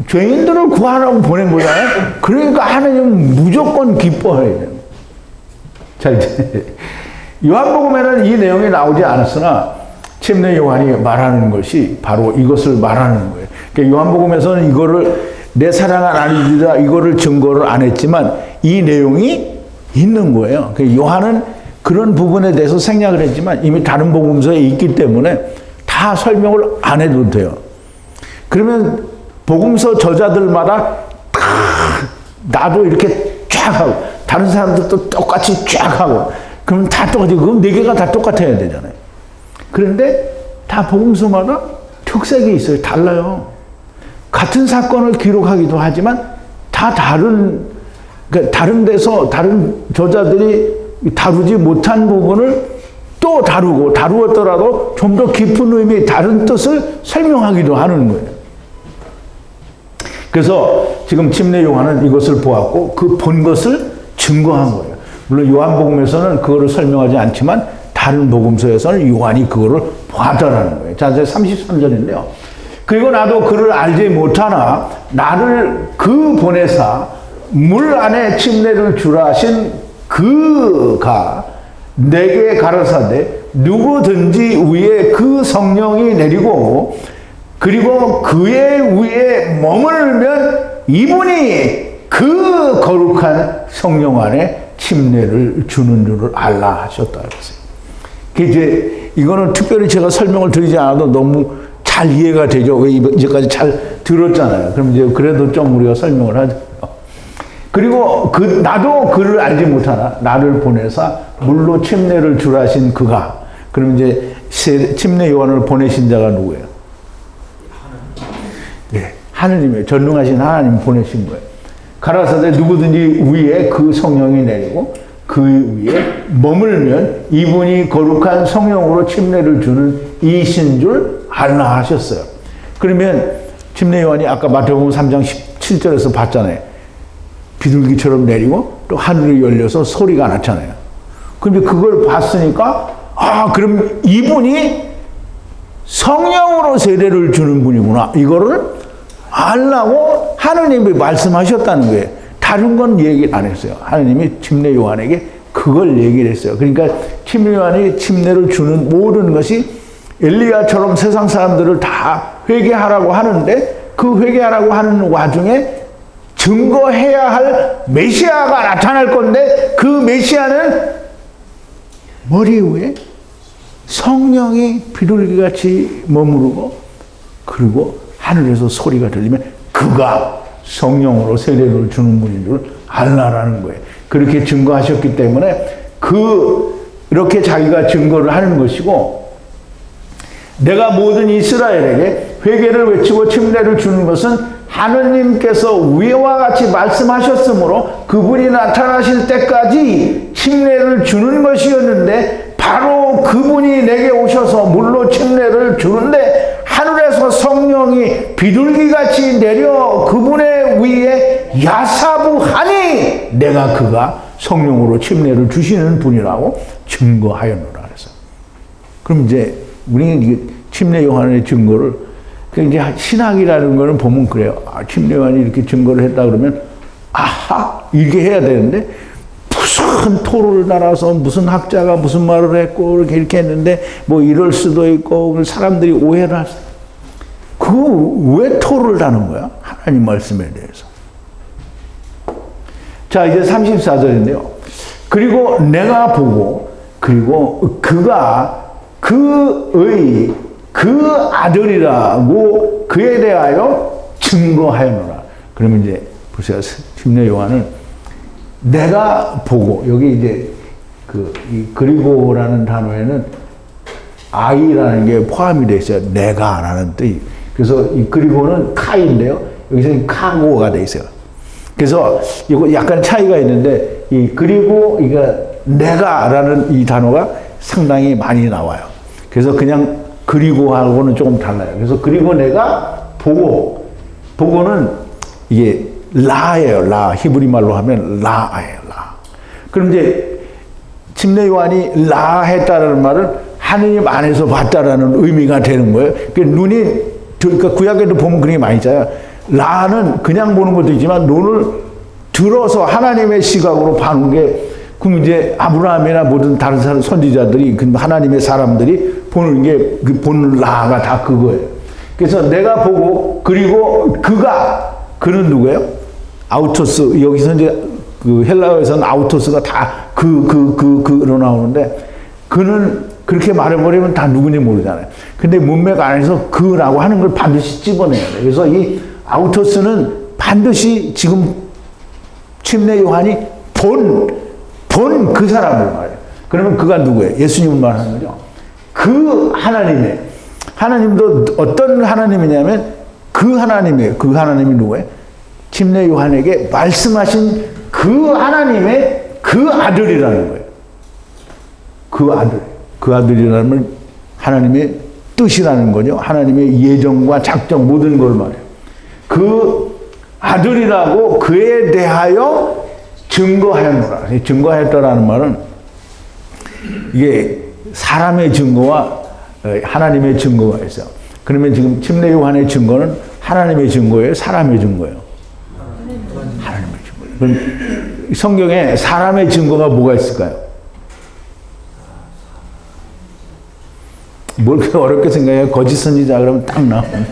Speaker 1: 죄인들을 구하라고 보낸 거잖아요. 그러니까 하나님은 무조건 기뻐해야 돼요. 자, 이제 요한복음에는 이 내용이 나오지 않았으나 침례 요한이 말하는 것이 바로 이것을 말하는 거예요. 그러니까 요한복음에서는 이거를 내 사랑한 아들이다 이거를 증거를 안 했지만 이 내용이 있는 거예요. 그러니까 요한은 그런 부분에 대해서 생략을 했지만 이미 다른 복음서에 있기 때문에 다 설명을 안 해도 돼요. 그러면 복음서 저자들마다 다 나도 이렇게 쫙 하고 다른 사람들도 똑같이 쫙 하고 그럼 다 똑같이 그럼 네 개가 다 똑같아야 되잖아요. 그런데 다 복음서마다 특색이 있어요. 달라요. 같은 사건을 기록하기도 하지만 다 그러니까 다른 데서 다른 저자들이 다루지 못한 부분을 또 다루었더라도 좀 더 깊은 의미 다른 뜻을 설명하기도 하는 거예요. 그래서 지금 침례 요한은 이것을 보았고 그 본 것을 증거한 거예요. 물론 요한복음에서는 그거를 설명하지 않지만 다른 복음서에서는 요한이 그거를 보았다라는 거예요. 자, 이제 33절인데요. 그리고 나도 그를 알지 못하나 나를 그 보내사 물 안에 침례를 주라 하신 그가 내게 가라사대 누구든지 위에 그 성령이 내리고 그리고 그의 위에 머물면 이분이 그 거룩한 성령 안에 침례를 주는 줄을 알라 하셨다 그랬어요. 이제 이거는 특별히 제가 설명을 드리지 않아도 너무 잘 이해가 되죠. 왜 이제까지 잘 들었잖아요. 그럼 이제 그래도 좀 우리가 설명을 하죠. 그리고 나도 그를 알지 못하나 나를 보내사 물로 침례를 주라 하신 그가. 그럼 이제 침례 요한을 보내신 자가 누구예요? 네, 하느님이에요. 전능하신 하나님 보내신 거예요. 가라사대 누구든지 위에 그 성령이 내리고 그 위에 머물면 이분이 거룩한 성령으로 침례를 주는 이신 줄 알라 하셨어요. 그러면 침례 요한이 아까 마태복음 3장 17절에서 봤잖아요. 비둘기처럼 내리고 또 하늘이 열려서 소리가 났잖아요. 근데 그걸 봤으니까 그럼 이분이 성령으로 세례를 주는 분이구나. 이거를 알라고 하느님이 말씀하셨다는 거예요. 다른 건 얘기 안 했어요. 하느님이 침례 요한에게 그걸 얘기를 했어요. 그러니까 침례 요한이 침례를 주는 모든 것이 엘리야처럼 세상 사람들을 다 회개하라고 하는데 그 회개하라고 하는 와중에 증거해야 할 메시아가 나타날 건데 그 메시아는 머리 위에 성령이 비둘기같이 머무르고 그리고 하늘에서 소리가 들리면 그가 성령으로 세례를 주는 분인 줄 알라라는 거예요. 그렇게 증거하셨기 때문에 이렇게 자기가 증거를 하는 것이고 내가 모든 이스라엘에게 회개를 외치고 침례를 주는 것은 하느님께서 위와 같이 말씀하셨으므로 그분이 나타나실 때까지 침례를 주는 것이었는데 바로 그분이 내게 오셔서 물로 침례를 주는데 하늘에서 성령이 비둘기같이 내려 그분의 위에 야사부하니 내가 그가 성령으로 침례를 주시는 분이라고 증거하였노라 그래서 그럼 이제 우리는 침례 요한의 증거를 이제 신학이라는 거는 보면 그래요. 침례 요한이 이렇게 증거를 했다 그러면 아하 이렇게 해야 되는데 무슨 토를 달아서 무슨 학자가 무슨 말을 했고 이렇게 했는데 뭐 이럴 수도 있고 사람들이 오해를 하세요. 그거 왜 토를 다는 거야? 하나님 말씀에 대해서. 자 이제 34절인데요. 그리고 내가 보고 그리고 그가 그 아들이라고 그에 대하여 증거하였노라. 그러면 이제 보세요. 침례 요한은 내가 보고 여기 이제 그리고라는 단어에는 I라는 게 포함이 되어 있어요. 내가라는 뜻이. 그래서 이 그리고는 카인데요. 여기서는 카고가 되어 있어요. 그래서 이거 약간 차이가 있는데 이 그리고 이거 내가라는 이 단어가 상당히 많이 나와요. 그래서 그냥 그리고하고는 조금 달라요. 그래서 그리고 내가 보고는 이게 라예요. 라. 히브리 말로 하면 라예요. 라. 그럼 이제 침례 요한이 라 했다라는 말은 하느님 안에서 봤다라는 의미가 되는 거예요. 그러니까 구약에도 보면 그런 게 많이 있잖아요. 라는 그냥 보는 것도 있지만 눈을 들어서 하나님의 시각으로 봐는 게 그럼 이제 아브라함이나 모든 다른 선지자들이 하나님의 사람들이 보는 게 보는 라가 다 그거예요. 그래서 내가 보고 그리고 그는 누구예요? 아우토스. 여기서 이제 헬라어에서는 아우토스가 다 그로 나오는데 그는 그렇게 말해버리면 다 누군지 모르잖아요. 근데 문맥 안에서 그라고 하는 걸 반드시 집어내야 돼요. 그래서 이 아우토스는 반드시 지금 침례 요한이 본 그 사람을 말해요. 그러면 그가 누구예요? 예수님을 말하는 거죠. 그 하나님도 어떤 하나님이냐면 그 하나님이에요. 그 하나님이 누구예요? 침례 요한에게 말씀하신 그 하나님의 그 아들이라는 거예요. 그 아들이라는 건 하나님의 뜻이라는 거죠. 하나님의 예정과 작정 모든 걸 말해요. 그 아들이라고 그에 대하여 증거하였노라. 증거하였다라는 말은 이게 사람의 증거와 하나님의 증거가 있어요. 그러면 지금 침례 요한의 증거는 하나님의 증거예요? 사람의 증거예요? 하나님의 증거예요. 그럼 성경에 사람의 증거가 뭐가 있을까요? 뭘 그렇게 어렵게 생각해요? 거짓 선지자 그러면 딱 나오네.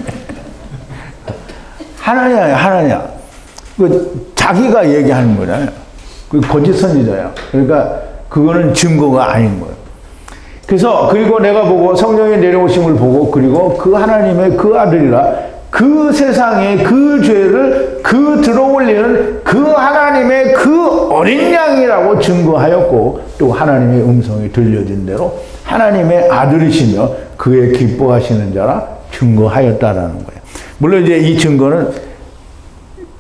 Speaker 1: 하나냐. 자기가 얘기하는 거잖아요. 그 거짓 선지자야. 그러니까 그거는 증거가 아닌 거예요. 그래서 그리고 내가 보고 성령의 내려오심을 보고 그리고 그 하나님의 그 아들이라 그 세상의 그 죄를 들어올리는 그 하나님의 그 어린 양이라고 증거하였고 또 하나님의 음성이 들려진 대로 하나님의 아들이시며 그의 기뻐하시는 자라 증거하였다라는 거예요. 물론 이제 이 증거는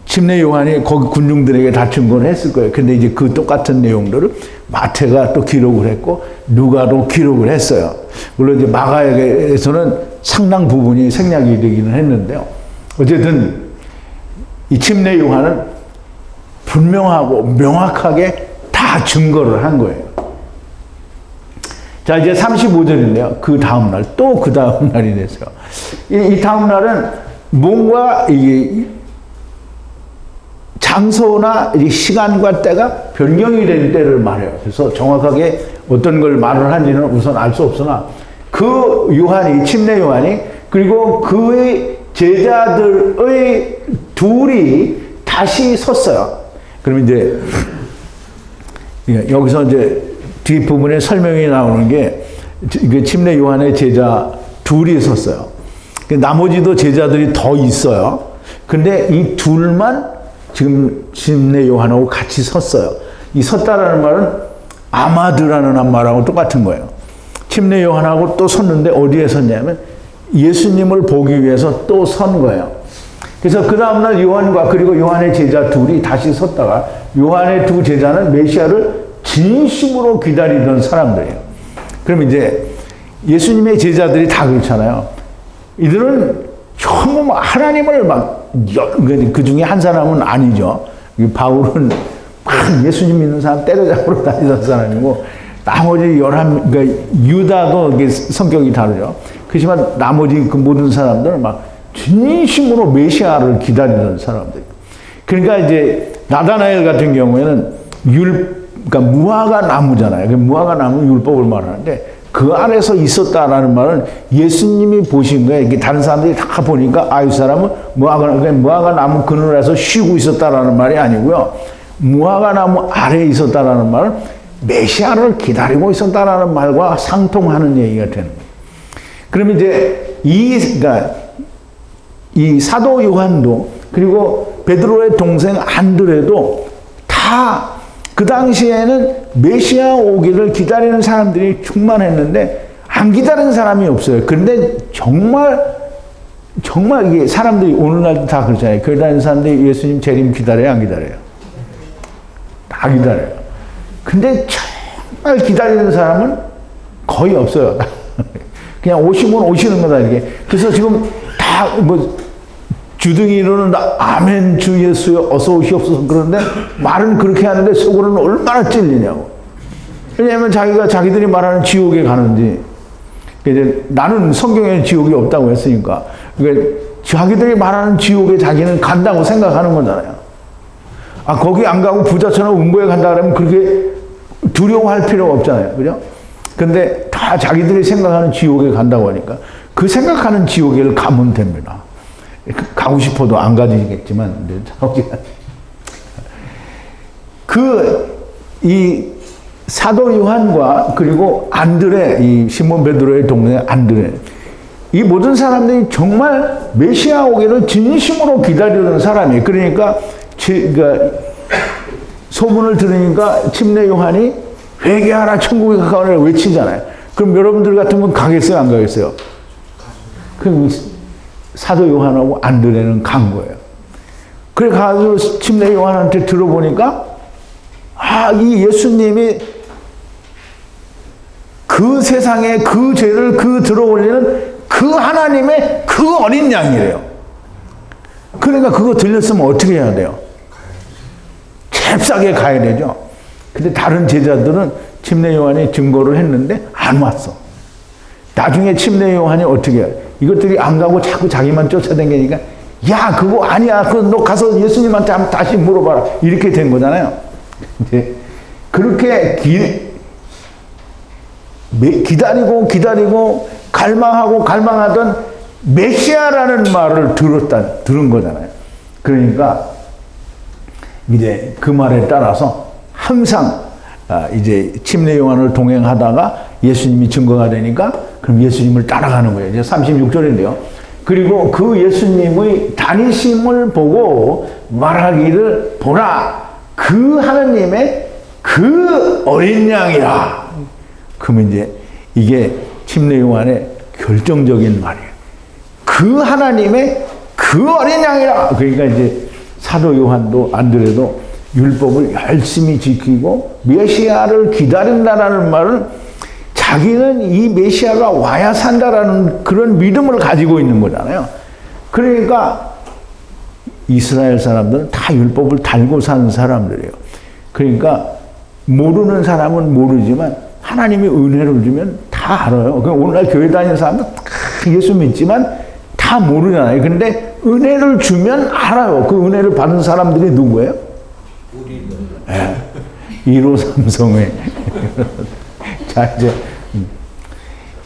Speaker 1: 침례 요한이 거기 군중들에게 다 증거를 했을 거예요. 근데 이제 그 똑같은 내용들을 마태가 또 기록을 했고 누가도 기록을 했어요. 물론 이제 마가에서는 상당 부분이 생략이 되기는 했는데요. 어쨌든 이 침례 요한은 분명하고 명확하게 다 증거를 한 거예요. 자, 이제 35절인데요. 그 다음날, 또 그 다음날이 됐어요. 이 다음날은 뭔가 이게 장소나 시간과 때가 변경이 된 때를 말해요. 그래서 정확하게 어떤 걸 말을 한지는 우선 알 수 없으나 그 요한이, 침례 요한이, 그리고 그의 제자들의 둘이 다시 섰어요. 그럼 이제 여기서 이제 뒷부분에 설명이 나오는 게 침례 요한의 제자 둘이 섰어요. 나머지도 제자들이 더 있어요. 근데 이 둘만 지금 침례 요한하고 같이 섰어요. 이 섰다라는 말은 아마드라는 말하고 똑같은 거예요. 침례 요한하고 또 섰는데 어디에 섰냐면 예수님을 보기 위해서 또 선 거예요. 그래서 그 다음날 요한과 그리고 요한의 제자 둘이 다시 섰다가 요한의 두 제자는 메시아를 진심으로 기다리던 사람들이에요. 그럼 이제 예수님의 제자들이 다 그렇잖아요. 이들은 전부 하나님을 그 중에 한 사람은 아니죠. 바울은 막 예수님 믿는 사람 때려잡으러 다니던 사람이고, 나머지 그러니까 유다도 성격이 다르죠. 그렇지만 나머지 그 모든 사람들은 막 진심으로 메시아를 기다리던 사람들. 그러니까 이제 나다나엘 같은 경우에는 그러니까 무화과 나무잖아요. 무화과 나무 율법을 말하는데 그 안에서 있었다라는 말은 예수님이 보신 거예요. 이게 다른 사람들이 다 보니까 이 사람은 무화과 나무 그늘에서 쉬고 있었다라는 말이 아니고요. 무화과 나무 아래에 있었다라는 말은 메시아를 기다리고 있었다라는 말과 상통하는 얘기가 되는 거예요. 그럼 이제 그러니까 이 사도 요한도 그리고 베드로의 동생 안드레도 다 그 당시에는 메시아 오기를 기다리는 사람들이 충만했는데 안 기다리는 사람이 없어요. 그런데 정말 이게 사람들이 오늘날도 다 그렇잖아요. 교회 다니는 사람들이 예수님 재림 기다려요, 안 기다려요? 다 기다려요. 근데 정말 기다리는 사람은 거의 없어요. 그냥 오시면 오시는 거다, 이게. 그래서 지금 다 주둥이로는 아멘 주 예수여 어서 오시옵소서 그러는데 말은 그렇게 하는데 속으로는 얼마나 찔리냐고. 왜냐하면 자기들이 말하는 지옥에 가는지, 이제 나는 성경에 지옥이 없다고 했으니까, 그러니까 자기들이 말하는 지옥에 자기는 간다고 생각하는 거잖아요. 거기 안 가고 부자처럼 음보에 간다 그러면 그렇게 두려워할 필요가 없잖아요. 그죠? 근데 다 자기들이 생각하는 지옥에 간다고 하니까 그 생각하는 지옥에 가면 됩니다. 가고 싶어도 안 가지겠지만, 이 사도 요한과 그리고 안드레, 이 시몬 베드로의 동생 안드레, 이 모든 사람들이 정말 메시아 오기를 진심으로 기다리는 사람이에요. 그러니까 소문을 들으니까 침례 요한이 회개하라 천국에 가까우니라 외치잖아요. 그럼 여러분들 같으면 가겠어요, 안 가겠어요? 그럼 사도 요한하고 안드레는 간 거예요. 그래 가지고 침례 요한한테 들어보니까 이 예수님이 그 세상에 그 죄를 들어올리는 그 하나님의 그 어린 양이래요. 그러니까 그거 들렸으면 어떻게 해야 돼요? 잽싸게 가야 되죠. 근데 다른 제자들은 침례 요한이 증거를 했는데 안 왔어. 나중에 침례 요한이 어떻게 해요? 이것들이 안 가고 자꾸 자기만 쫓아다니니까 야 그거 아니야. 너 가서 예수님한테 한번 다시 물어봐라. 이렇게 된 거잖아요. 그렇게 기다리고 갈망하던 메시아라는 말을 들은 거잖아요. 그러니까 이제 그 말에 따라서 항상 이제 침례 요한을 동행하다가 예수님이 증거가 되니까 그럼 예수님을 따라가는 거예요. 이제 36절인데요. 그리고 그 예수님의 다니심을 보고 말하기를 보라 그 하나님의 그 어린 양이라. 그러면 이제 이게 침례 요한의 결정적인 말이에요. 그 하나님의 그 어린 양이라. 그러니까 이제 사도 요한도 안드레도 율법을 열심히 지키고 메시아를 기다린다라는 말은 자기는 이 메시아가 와야 산다라는 그런 믿음을 가지고 있는 거잖아요. 그러니까 이스라엘 사람들은 다 율법을 달고 사는 사람들이에요. 그러니까 모르는 사람은 모르지만 하나님이 은혜를 주면 다 알아요. 오늘날 교회 다니는 사람도 다 예수 믿지만 다 모르잖아요. 근데 은혜를 주면 알아요. 그 은혜를 받은 사람들이 누구예요? 우리. 네. 1호 삼성회. 자, 이제.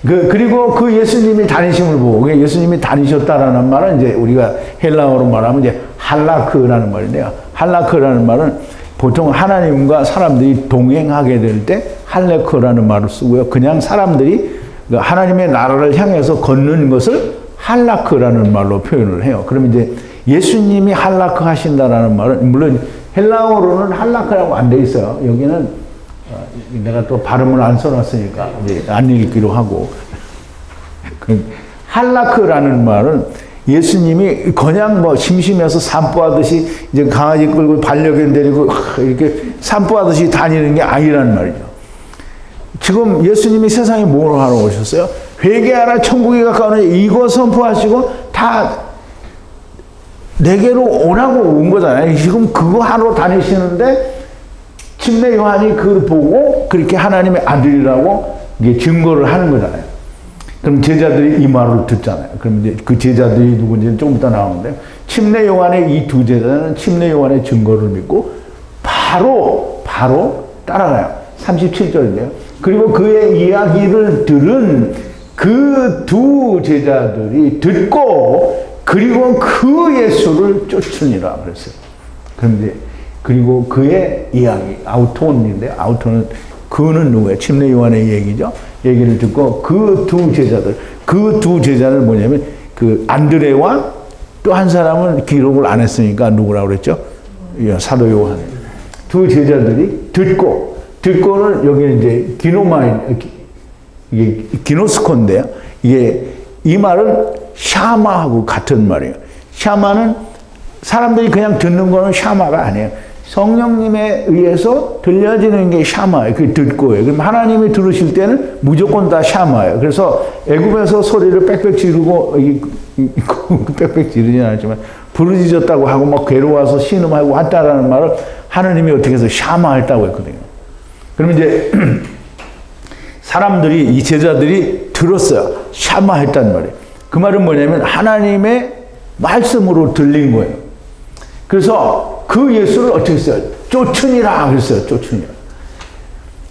Speaker 1: 그리고 그 예수님이 다니심을 보고, 예수님이 다니셨다라는 말은 이제 우리가 헬라어로 말하면 이제 할라크라는 말인데요. 할라크라는 말은 보통 하나님과 사람들이 동행하게 될 때 할레크라는 말을 쓰고요. 그냥 사람들이 하나님의 나라를 향해서 걷는 것을 할라크라는 말로 표현을 해요. 그럼 이제 예수님이 할라크 하신다라는 말은, 물론 헬라어로는 할라크라고 안 돼 있어요. 여기는 내가 또 발음을 안 써놨으니까 이제 안 읽기로 하고. 할라크라는 말은 예수님이 그냥 뭐 심심해서 산보하듯이 이제 강아지 끌고 반려견 데리고 이렇게 산보하듯이 다니는 게 아니라는 말이죠. 지금 예수님이 세상에 뭘 하러 오셨어요? 회개하라 천국이 가까우니 이거 선포하시고 다 내게로 오라고 온 거잖아요. 지금 그거 하러 다니시는데 침례 요한이 그걸 보고 그렇게 하나님의 아들이라고 이게 증거를 하는 거잖아요. 그럼 제자들이 이 말을 듣잖아요. 그럼 이제 그 제자들이 누군지는 조금 이따 나오는데, 침례 요한의 이 두 제자는 침례 요한의 증거를 믿고 바로 따라가요. 37절인데요. 그리고 그의 이야기를 들은 그 두 제자들이 듣고 그리고 그 예수를 쫓으니라 그랬어요. 그런데 그리고 그의 이야기, 아우톤인데, 아우톤은 그는 누구예요? 침례 요한의 얘기죠. 얘기를 듣고 그 두 제자를 뭐냐면 그 안드레와 또 한 사람은 기록을 안 했으니까 누구라고 그랬죠? 사도 요한. 두 제자들이 듣고는 여기는 이제 이게 기노스코인데요. 이 말은 샤마하고 같은 말이에요. 샤마는 사람들이 그냥 듣는 거는 샤마가 아니에요. 성령님에 의해서 들려지는 게 샤마예요. 그게 듣고예요. 그럼 하나님이 들으실 때는 무조건 다 샤마예요. 그래서 애굽에서 소리를 빽빽 지르고, 빽빽 지르진 않지만, 부르짖었다고 하고 막 괴로워서 신음하고 왔다라는 말을 하나님이 어떻게 해서 샤마했다고 했거든요. 그러면 이제 사람들이, 이 제자들이 들었어요. 샤마했단 말이에요. 그 말은 뭐냐면 하나님의 말씀으로 들린 거예요. 그래서 그 예수를 어떻게 했어요? 쫓으니라 그랬어요. 쫓으니라.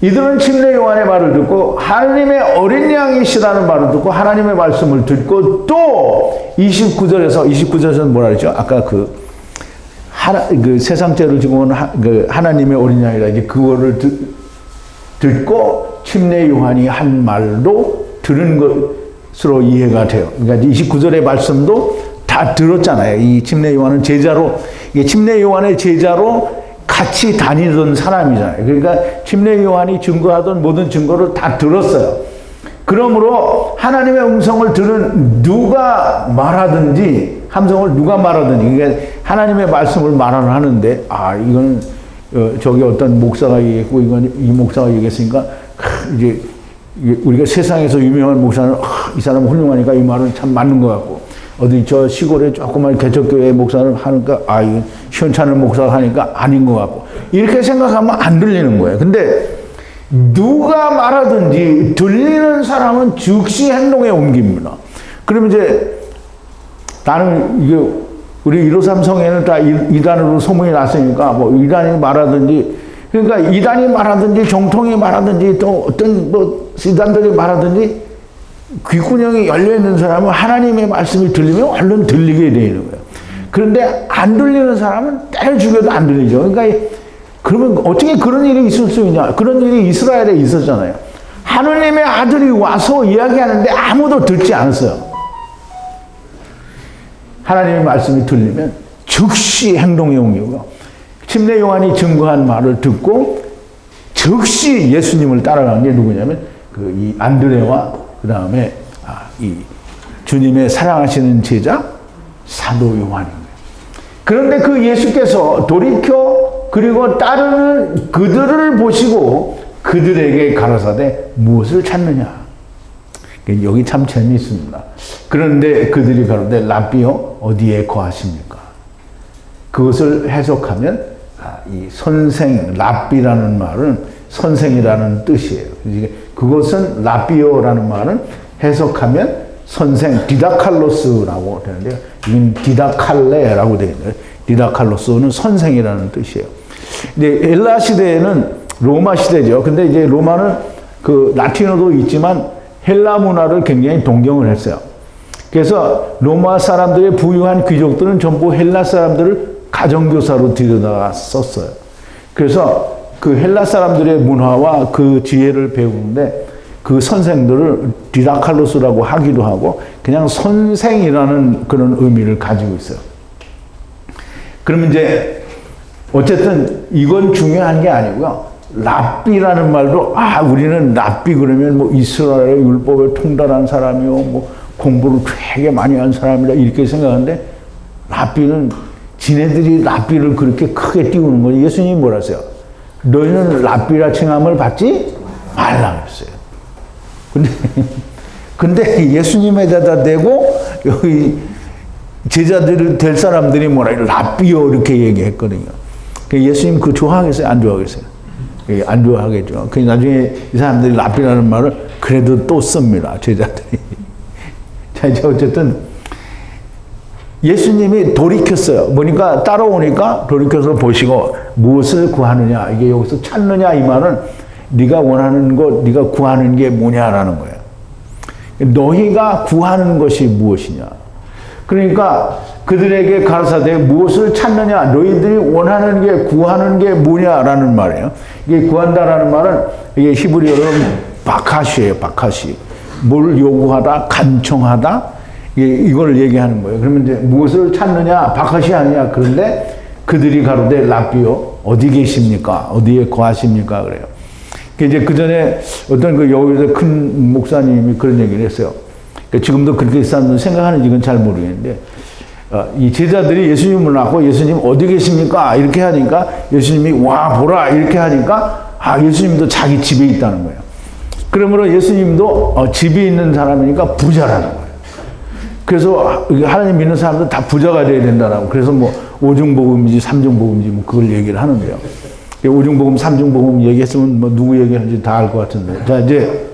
Speaker 1: 이들은 침례 요한의 말을 듣고 하나님의 어린 양이시라는 말을 듣고 하나님의 말씀을 듣고 또 29절에서는 뭐라 그랬죠? 아까 그 세상죄를 지고 온 하나님의 어린 양이라 이제 그거를 듣고 침례 요한이 한 말도 들은 것으로 이해가 돼요. 그러니까 29절의 말씀도 다 들었잖아요. 이 침례 요한은 이게 침례 요한의 제자로 같이 다니던 사람이잖아요. 그러니까 침례 요한이 증거하던 모든 증거를 다 들었어요. 그러므로 하나님의 음성을 들은 누가 말하든지, 그러니까 하나님의 말씀을 말을 하는데, 이거는 저기 어떤 목사가 얘기했고, 이건 이 목사가 얘기했으니까, 이제 우리가 세상에서 유명한 목사는 이 사람은 훌륭하니까 이 말은 참 맞는 것 같고, 어디 저 시골에 조그만 개척교회 목사를 하니까 이거 시원찮은 목사가 하니까 아닌 것 같고, 이렇게 생각하면 안 들리는 거예요. 근데 누가 말하든지 들리는 사람은 즉시 행동에 옮깁니다. 그럼 이제 나는 이게 우리 153 성에는 다 이단으로 소문이 났으니까 뭐 이단이 말하든지, 그러니까 이단이 말하든지 정통이 말하든지 또 어떤 뭐 이단들이 말하든지 귓구녕이 열려있는 사람은 하나님의 말씀이 들리면 얼른 들리게 되는 거예요. 그런데 안 들리는 사람은 때려 죽여도 안 들리죠. 그러니까 그러면 어떻게 그런 일이 있을 수 있냐. 그런 일이 이스라엘에 있었잖아요. 하나님의 아들이 와서 이야기하는데 아무도 듣지 않았어요. 하나님의 말씀이 들리면 즉시 행동에 옮기고요. 침례 요한이 증거한 말을 듣고 즉시 예수님을 따라간 게 누구냐면 이 안드레와 그 다음에 이 주님의 사랑하시는 제자 사도 요한입니다. 그런데 그 예수께서 돌이켜 그리고 따르는 그들을 보시고 그들에게 가라사대 무엇을 찾느냐. 여기 참 재미있습니다. 그런데 그들이 가로되 랍비요 어디에 거하십니까? 그것을 해석하면 이 선생, 랍비라는 말은 선생이라는 뜻이에요. 그것은 랍비오라는 말은 해석하면 선생 디다칼로스라고 되는데요. 이건 디다칼레라고 되어 있는데 디다칼로스는 선생이라는 뜻이에요. 근데 헬라 시대에는 로마 시대죠. 근데 이제 로마는 그 라틴어도 있지만 헬라 문화를 굉장히 동경을 했어요. 그래서 로마 사람들의 부유한 귀족들은 전부 헬라 사람들을 가정교사로 들여다가 썼어요. 그래서 그 헬라 사람들의 문화와 그 지혜를 배우는데 그 선생들을 디다칼로스라고 하기도 하고 그냥 선생이라는 그런 의미를 가지고 있어요. 그러면 이제 어쨌든 이건 중요한 게 아니고요. 랍비라는 말도 우리는 랍비 그러면 뭐 이스라엘의 율법에 통달한 사람이요, 뭐 공부를 되게 많이 한 사람이라 이렇게 생각하는데 랍비는 지네들이 랍비를 그렇게 크게 띄우는 거지. 예수님이 뭐라 했어요? 너희는 랍비라 칭함을 받지 말라 그랬어요. 근데 예수님에다 대고 여기 제자들 될 사람들이 뭐라 랍비요 이렇게 얘기했거든요. 예수님 그거 좋아하겠어요? 안 좋아하겠어요? 안 좋아하겠죠. 그 나중에 이 사람들이 랍비라는 말을 그래도 또 씁니다. 제자들이. 자, 이제 어쨌든 예수님이 돌이켰어요. 보니까 따라오니까 돌이켜서 보시고 무엇을 구하느냐. 이게 여기서 찾느냐 이 말은 네가 원하는 것, 네가 구하는 게 뭐냐라는 거예요. 너희가 구하는 것이 무엇이냐. 그러니까 그들에게 가르사대 무엇을 찾느냐. 너희들이 원하는 게 구하는 게 뭐냐라는 말이에요. 이게 구한다라는 말은 이게 히브리어로 바카시예요. 바카시. 뭘 요구하다, 간청하다. 이걸 얘기하는 거예요. 그러면 이제 무엇을 찾느냐, 바카시 하느냐. 그런데 그들이 가로되 랍비요 어디 계십니까? 어디에 거하십니까? 그래요. 이제 그 전에 어떤 그 여기서 큰 목사님이 그런 얘기를 했어요. 그러니까 지금도 그렇게 사람들 생각하는지 이건 잘 모르겠는데, 이 제자들이 예수님을 낳고 예수님 어디 계십니까? 이렇게 하니까 예수님이 와 보라 이렇게 하니까 예수님도 자기 집에 있다는 거예요. 그러므로 예수님도 집에 있는 사람이니까 부자라는 거예요. 그래서 하나님 믿는 사람들 다 부자가 돼야 된다라고. 그래서 뭐 오중복음인지 삼중복음인지 뭐 그걸 얘기를 하는데요. 오중복음, 삼중복음 얘기했으면 뭐 누구 얘기하는지 다 알 것 같은데. 자, 이제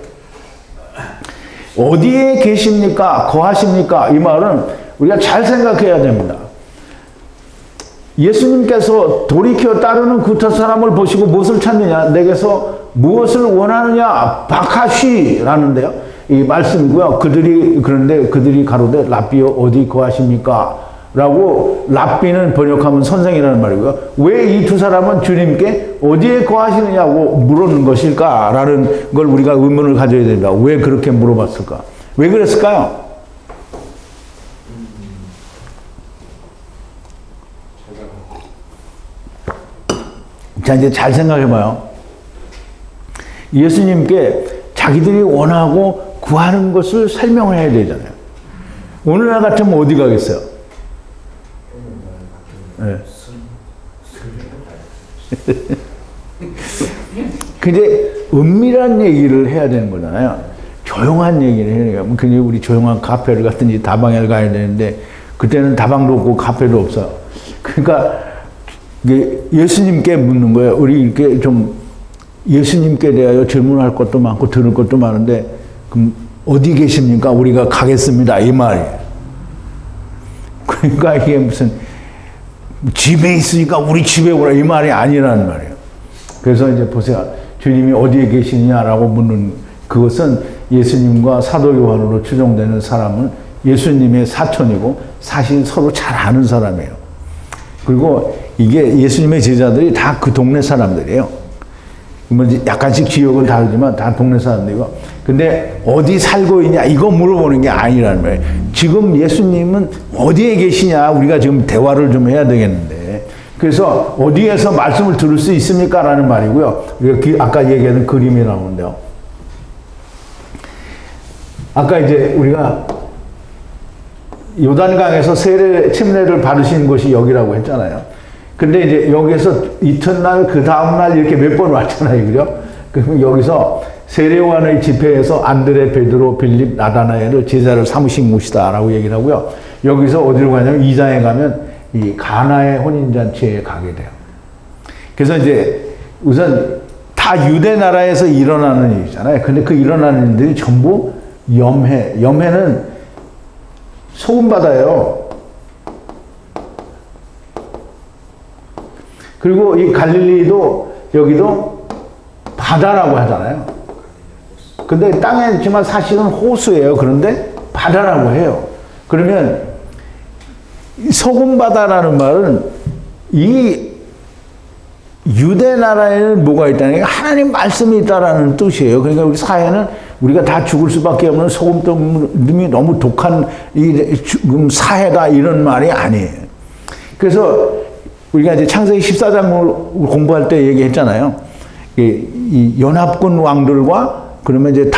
Speaker 1: 어디에 계십니까? 거하십니까? 이 말은 우리가 잘 생각해야 됩니다. 예수님께서 돌이켜 따르는 그 첫 사람을 보시고 무엇을 찾느냐? 내게서 무엇을 원하느냐? 바카시라는데요. 이 말씀이고요. 그런데 그들이 가로되 랍비요 어디 거하십니까? 라고 랍비는 번역하면 선생이라는 말이고요. 왜 이 두 사람은 주님께 어디에 거하시느냐고 물었는 것일까? 라는 걸 우리가 의문을 가져야 된다. 왜 그렇게 물어봤을까? 왜 그랬을까요? 자, 이제 잘 생각해봐요. 예수님께 자기들이 원하고 구하는 것을 설명을 해야 되잖아요. 오늘날 같으면 어디 가겠어요? 네. 근데 은밀한 얘기를 해야 되는 거잖아요. 조용한 얘기를 해야 돼요. 근데 우리 조용한 카페를 갔든지 다방에 가야 되는데 그때는 다방도 없고 카페도 없어요. 그러니까 예수님께 묻는 거예요. 우리 이렇게 좀 예수님께 대하여 질문할 것도 많고 들을 것도 많은데 그럼 어디 계십니까? 우리가 가겠습니다. 이 말이에요. 그러니까 이게 무슨 집에 있으니까 우리 집에 오라 이 말이 아니라는 말이에요. 그래서 이제 보세요. 주님이 어디에 계시냐라고 묻는 그것은 예수님과 사도 요한으로 추정되는 사람은 예수님의 사촌이고 사실 서로 잘 아는 사람이에요. 그리고 이게 예수님의 제자들이 다 그 동네 사람들이에요. 뭐 약간씩 지역은 다르지만 다 동네 사람들이고. 근데 어디 살고 있냐 이거 물어보는 게 아니라는 거예요. 지금 예수님은 어디에 계시냐 우리가 지금 대화를 좀 해야 되겠는데. 그래서 어디에서 말씀을 들을 수 있습니까? 라는 말이고요. 우리가 아까 얘기하는 그림이 나오는데요. 아까 이제 우리가 요단강에서 침례를 받으신 곳이 여기라고 했잖아요. 근데 이제 여기서 이튿날, 그 다음날 이렇게 몇 번 왔잖아요. 그죠? 그럼 여기서 세례요한의 집회에서 안드레, 베드로, 빌립, 나다나엘을 제자를 삼으신 곳이다 라고 얘기를 하고요. 여기서 어디로 가냐면 2장에 가면 이 가나의 혼인잔치에 가게 돼요. 그래서 이제 우선 다 유대 나라에서 일어나는 일이잖아요. 근데 그 일어나는 일들이 전부 염해는 소금바다예요. 그리고 이 갈릴리도 여기도 바다라고 하잖아요. 근데 땅에 있지만 사실은 호수예요. 그런데 바다라고 해요. 그러면 소금바다라는 말은 이 유대 나라에는 뭐가 있다는 게 하나님 말씀이 있다라는 뜻이에요. 그러니까 우리 사회는 우리가 다 죽을 수밖에 없는 소금님이 너무 독한 이 사회다 이런 말이 아니에요. 그래서 우리가 이제 창세기 14장을 공부할 때 얘기했잖아요. 이 연합군 왕들과 그러면 이제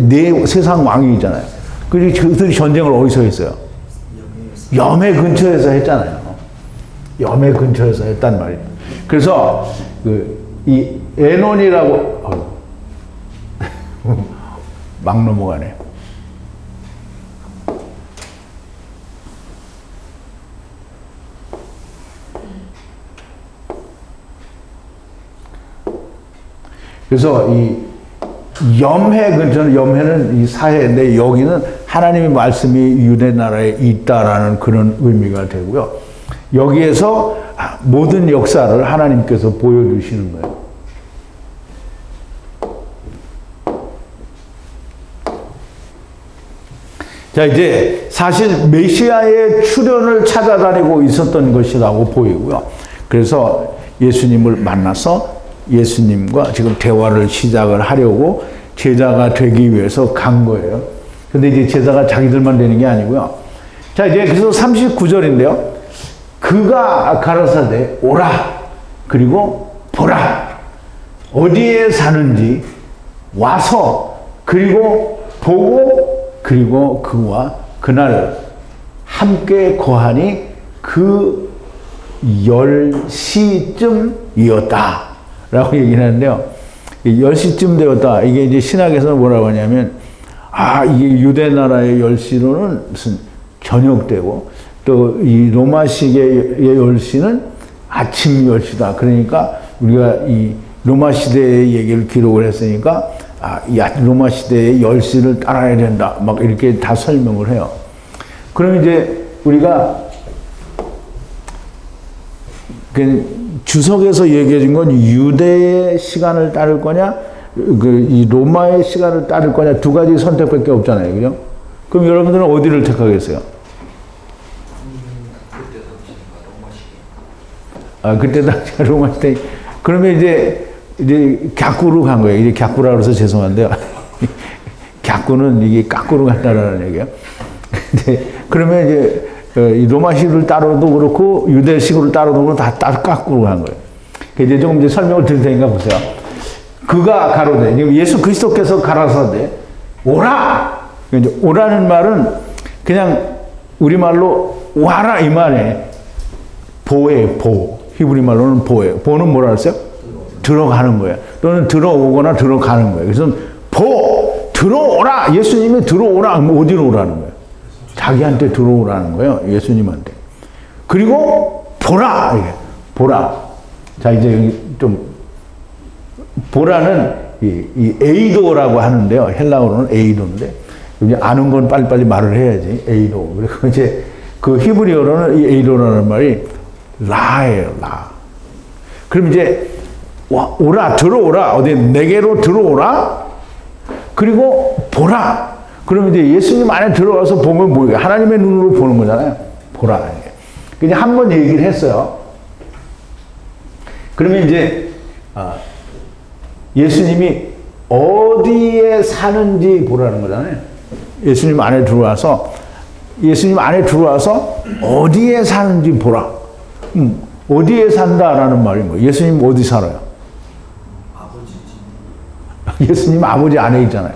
Speaker 1: 네 세상 왕이 있잖아요. 그들이 전쟁을 어디서 했어요? 염해 근처에서 했잖아요. 염해 근처에서 했단 말이에요. 그래서 이 에논이라고 막 넘어가네. 그래서 이 염해 근처는 염해는 이 사해인데 여기는 하나님의 말씀이 유대 나라에 있다라는 그런 의미가 되고요. 여기에서 모든 역사를 하나님께서 보여주시는 거예요. 자, 이제 사실 메시아의 출현을 찾아다니고 있었던 것이라고 보이고요. 그래서 예수님을 만나서 예수님과 지금 대화를 시작을 하려고 제자가 되기 위해서 간 거예요. 근데 이제 제자가 자기들만 되는 게 아니고요. 자, 이제 그래서 39절인데요. 그가 가라사대 오라 그리고 보라 어디에 사는지 와서 그리고 보고 그리고 그와 그날 함께 거하니 그 10시쯤이었다 라고 얘기를 하는데요. 10시쯤 되었다. 이게 이제 신학에서는 뭐라고 하냐면 이게 유대 나라의 10시로는 무슨 저녁 때고 또 이 로마식의 10시는 아침 10시다. 그러니까 우리가 이 로마 시대의 얘기를 기록을 했으니까 이 로마 시대의 10시를 따라야 된다. 막 이렇게 다 설명을 해요. 그럼 이제 우리가 주석에서 얘기해 준 건 유대의 시간을 따를 거냐, 이 로마의 시간을 따를 거냐 두 가지 선택밖에 없잖아요. 그죠? 그럼 여러분들은 어디를 택하겠어요? 그때 당시가 로마 시대. 그러면 이제 갸꾸로 간 거예요. 이제 갸꾸라 그래서 죄송한데요. 갸꾸는 이게 까꾸로 간다라는 얘기예요. 근데 그러면 이제 이 로마식을 따로도 그렇고 유대식으로 따로도 그렇고 다 까꾸로 간 거예요. 이제 조금 이제 설명을 드릴 테니까 보세요. 그가 가로되 예수 그리스도께서 가라사대 오라. 이제 오라는 말은 그냥 우리말로 와라 이 말에 보에 보. 히브리 말로는 보예요. 보는 뭐라 그랬어요? 들어가는 거예요. 또는 들어오거나 들어가는 거예요. 그래서 들어오라. 예수님이 들어오라. 어디로 오라는 거예요? 자기한테 들어오라는 거예요. 예수님한테. 그리고 보라. 보라. 자, 이제 좀 보라는 이 에이도라고 하는데요. 헬라어로는 에이도인데 이제 아는 건 빨리빨리 말을 해야지. 에이도. 그리고 이제 그 히브리어로는 이 에이도라는 말이 라예요, 라. 그럼 이제 오라, 들어오라. 어디 내게로 들어오라. 그리고 보라. 그럼 이제 예수님 안에 들어와서 보면 뭐예요? 하나님의 눈으로 보는 거잖아요. 보라. 그냥 한 번 얘기를 했어요. 그러면 이제 예수님이 어디에 사는지 보라는 거잖아요. 예수님 안에 들어와서 어디에 사는지 보라. 어디에 산다라는 말이 뭐예요? 예수님 어디 살아요? 예수님 아버지 안에 있잖아요.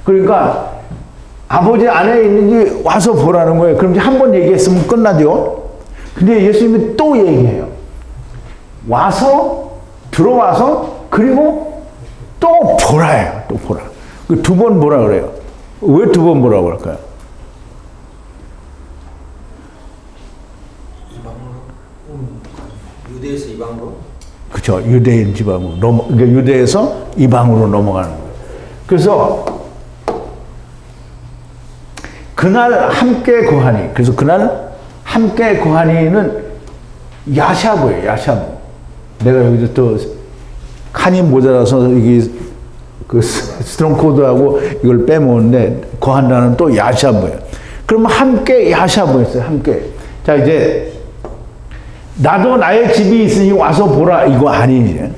Speaker 1: 그러니까 아버지 안에 있는지 와서 보라는 거예요. 그럼 이제 한 번 얘기했으면 끝나죠. 근데 예수님이 또 얘기해요. 들어와서 그리고 또 보라예요. 또 보라. 두 번 보라 그래요. 왜 두 번 보라고 할까요?
Speaker 2: 유대에서 이방으로?
Speaker 1: 그렇죠. 유대인 지방으로 그러니까 유대에서 이방으로 넘어가는 거예요. 그래서 그날 함께 거하니. 그래서 그날 함께 거하니는 야샤브예요. 야샤브. 내가 여기서 또 칸이 모자라서 이게 그 스트롱 코드하고 이걸 빼먹었는데 거한다는 또 야샤브예요. 그러면 함께 야샤브였어요. 함께. 자, 이제 나도 나의 집이 있으니 와서 보라 이거 아니지.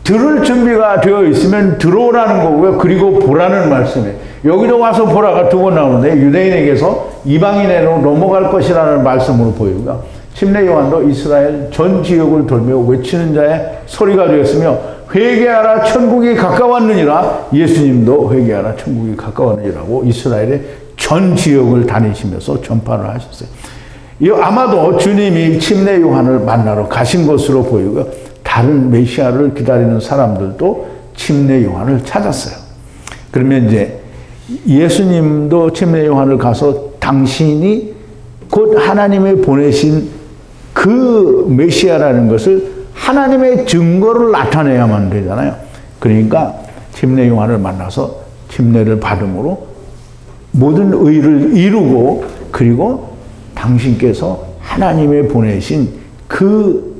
Speaker 1: 들을 준비가 되어 있으면 들어오라는 거고요. 그리고 보라는 말씀이에요. 여기도 와서 보라가 두 번 나오는데 유대인에게서 이방인에로 넘어갈 것이라는 말씀으로 보이고요. 침례 요한도 이스라엘 전 지역을 돌며 외치는 자의 소리가 되었으며 회개하라 천국이 가까웠느니라. 예수님도 회개하라 천국이 가까웠느니라고 이스라엘의 전 지역을 다니시면서 전파를 하셨어요. 아마도 주님이 침례 요한을 만나러 가신 것으로 보이고요. 다른 메시아를 기다리는 사람들도 침례 요한을 찾았어요. 그러면 이제 예수님도 침례 요한을 가서 당신이 곧 하나님의 보내신 그 메시아라는 것을 하나님의 증거를 나타내야만 되잖아요. 그러니까 침례 요한을 만나서 침례를 받음으로 모든 의를 이루고 그리고 당신께서 하나님의 보내신 그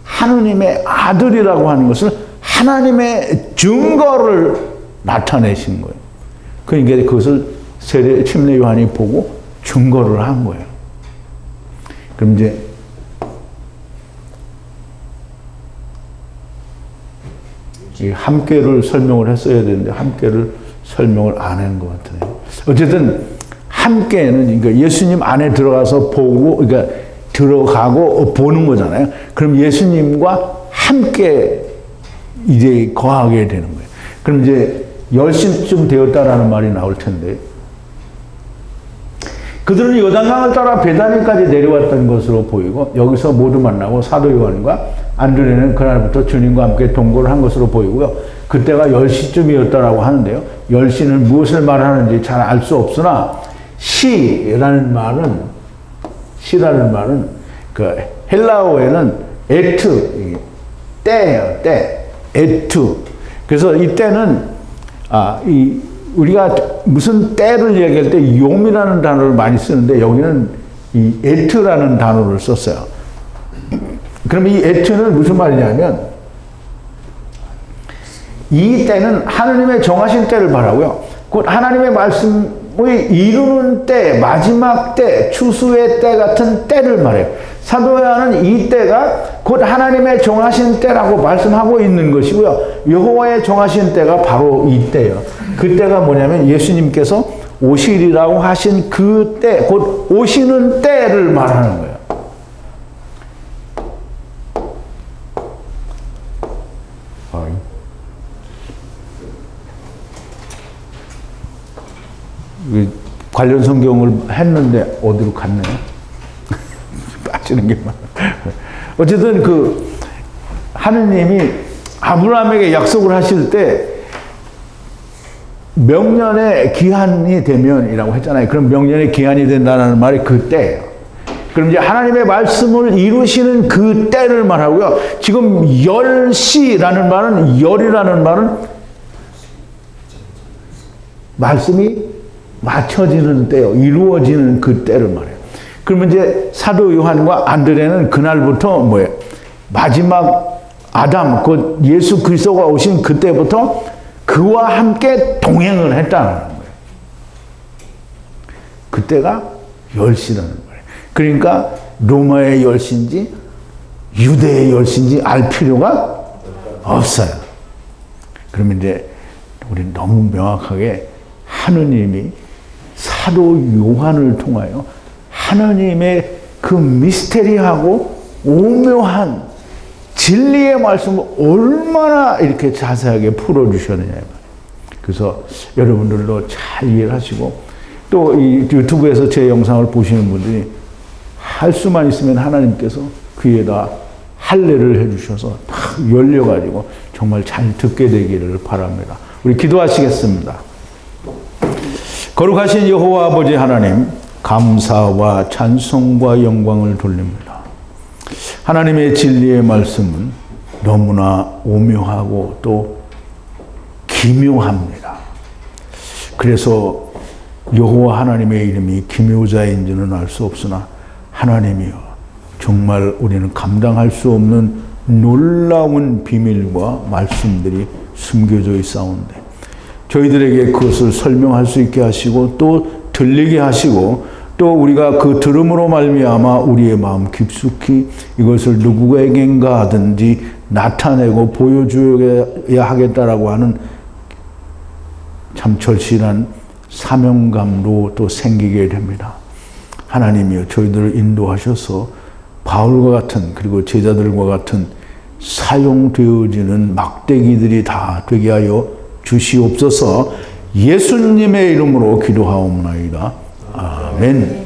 Speaker 1: 하느님의 아들이라고 하는 것을 하나님의 증거를 나타내신 거예요. 그러니까 그것을 침례 요한이 보고 증거를 한 거예요. 그럼 이제 이 함께를 설명을 했어야 되는데 함께를 설명을 안 한 것 같아요. 어쨌든 함께는 그러니까 예수님 안에 들어가서 보고 그러니까 들어가고 보는 거잖아요. 그럼 예수님과 함께 이제 거하게 되는 거예요. 그럼 이제 10시쯤 되었다라는 말이 나올 텐데 그들은 요단강을 따라 베다니까지 내려왔던 것으로 보이고 여기서 모두 만나고 사도 요한과 안드레는 그날부터 주님과 함께 동거를 한 것으로 보이고요. 그때가 10시쯤이었다라고 하는데요. 10시는 무엇을 말하는지 잘 알 수 없으나 시라는 말은 그 헬라어에는 에트 때예요. 때 에트. 그래서 이 때는 우리가 무슨 때를 얘기할 때 용이라는 단어를 많이 쓰는데 여기는 이 에트라는 단어를 썼어요. 그럼 이 에트는 무슨 말이냐면 이 때는 하나님의 정하신 때를 말하고요. 곧 하나님의 말씀을 이루는 때, 마지막 때, 추수의 때 같은 때를 말해요. 사도 요한은 이 때가 곧 하나님의 정하신 때라고 말씀하고 있는 것이고요. 여호와의 정하신 때가 바로 이 때예요. 그 때가 뭐냐면 예수님께서 오시리라고 하신 그 때, 곧 오시는 때를 말하는 거예요. 관련 성경을 했는데 어디로 갔나요? 빠지는 게 많아. 어쨌든 그 하느님이 아브라함에게 약속을 하실 때 명년의 기한이 되면이라고 했잖아요. 그럼 명년의 기한이 된다는 말이 그때예요. 그럼 이제 하나님의 말씀을 이루시는 그 때를 말하고요. 지금 10시라는 말은 열이라는 말은 말씀이 맞춰지는 때요. 이루어지는 그 때를 말해요. 그러면 이제 사도 요한과 안드레는 그날부터 뭐예요? 마지막 아담, 곧 예수 그리스도가 오신 그때부터 그와 함께 동행을 했다는 거예요. 그때가 10시라는 거예요. 그러니까 로마의 10시인지 유대의 10시인지 알 필요가 없어요. 그러면 이제 우리 너무 명확하게 하느님이 사도 요한을 통하여 하나님의 그 미스테리하고 오묘한 진리의 말씀을 얼마나 이렇게 자세하게 풀어주셨느냐. 그래서 여러분들도 잘 이해를 하시고 또 이 유튜브에서 제 영상을 보시는 분들이 할 수만 있으면 하나님께서 귀에다 할례를 해주셔서 탁 열려가지고 정말 잘 듣게 되기를 바랍니다. 우리 기도하시겠습니다. 거룩하신 여호와 아버지 하나님, 감사와 찬송과 영광을 돌립니다. 하나님의 진리의 말씀은 너무나 오묘하고 또 기묘합니다. 그래서 여호와 하나님의 이름이 기묘자인지는 알 수 없으나 하나님이여 정말 우리는 감당할 수 없는 놀라운 비밀과 말씀들이 숨겨져 있사온데 저희들에게 그것을 설명할 수 있게 하시고 또 들리게 하시고 또 우리가 그 들음으로 말미암아 우리의 마음 깊숙이 이것을 누구에겐가 하든지 나타내고 보여줘야 하겠다라고 하는 참 절실한 사명감도 또 생기게 됩니다. 하나님이여 저희들을 인도하셔서 바울과 같은 그리고 제자들과 같은 사용되어지는 막대기들이 다 되게 하여 주시옵소서. 예수님의 이름으로 기도하옵나이다. 아멘.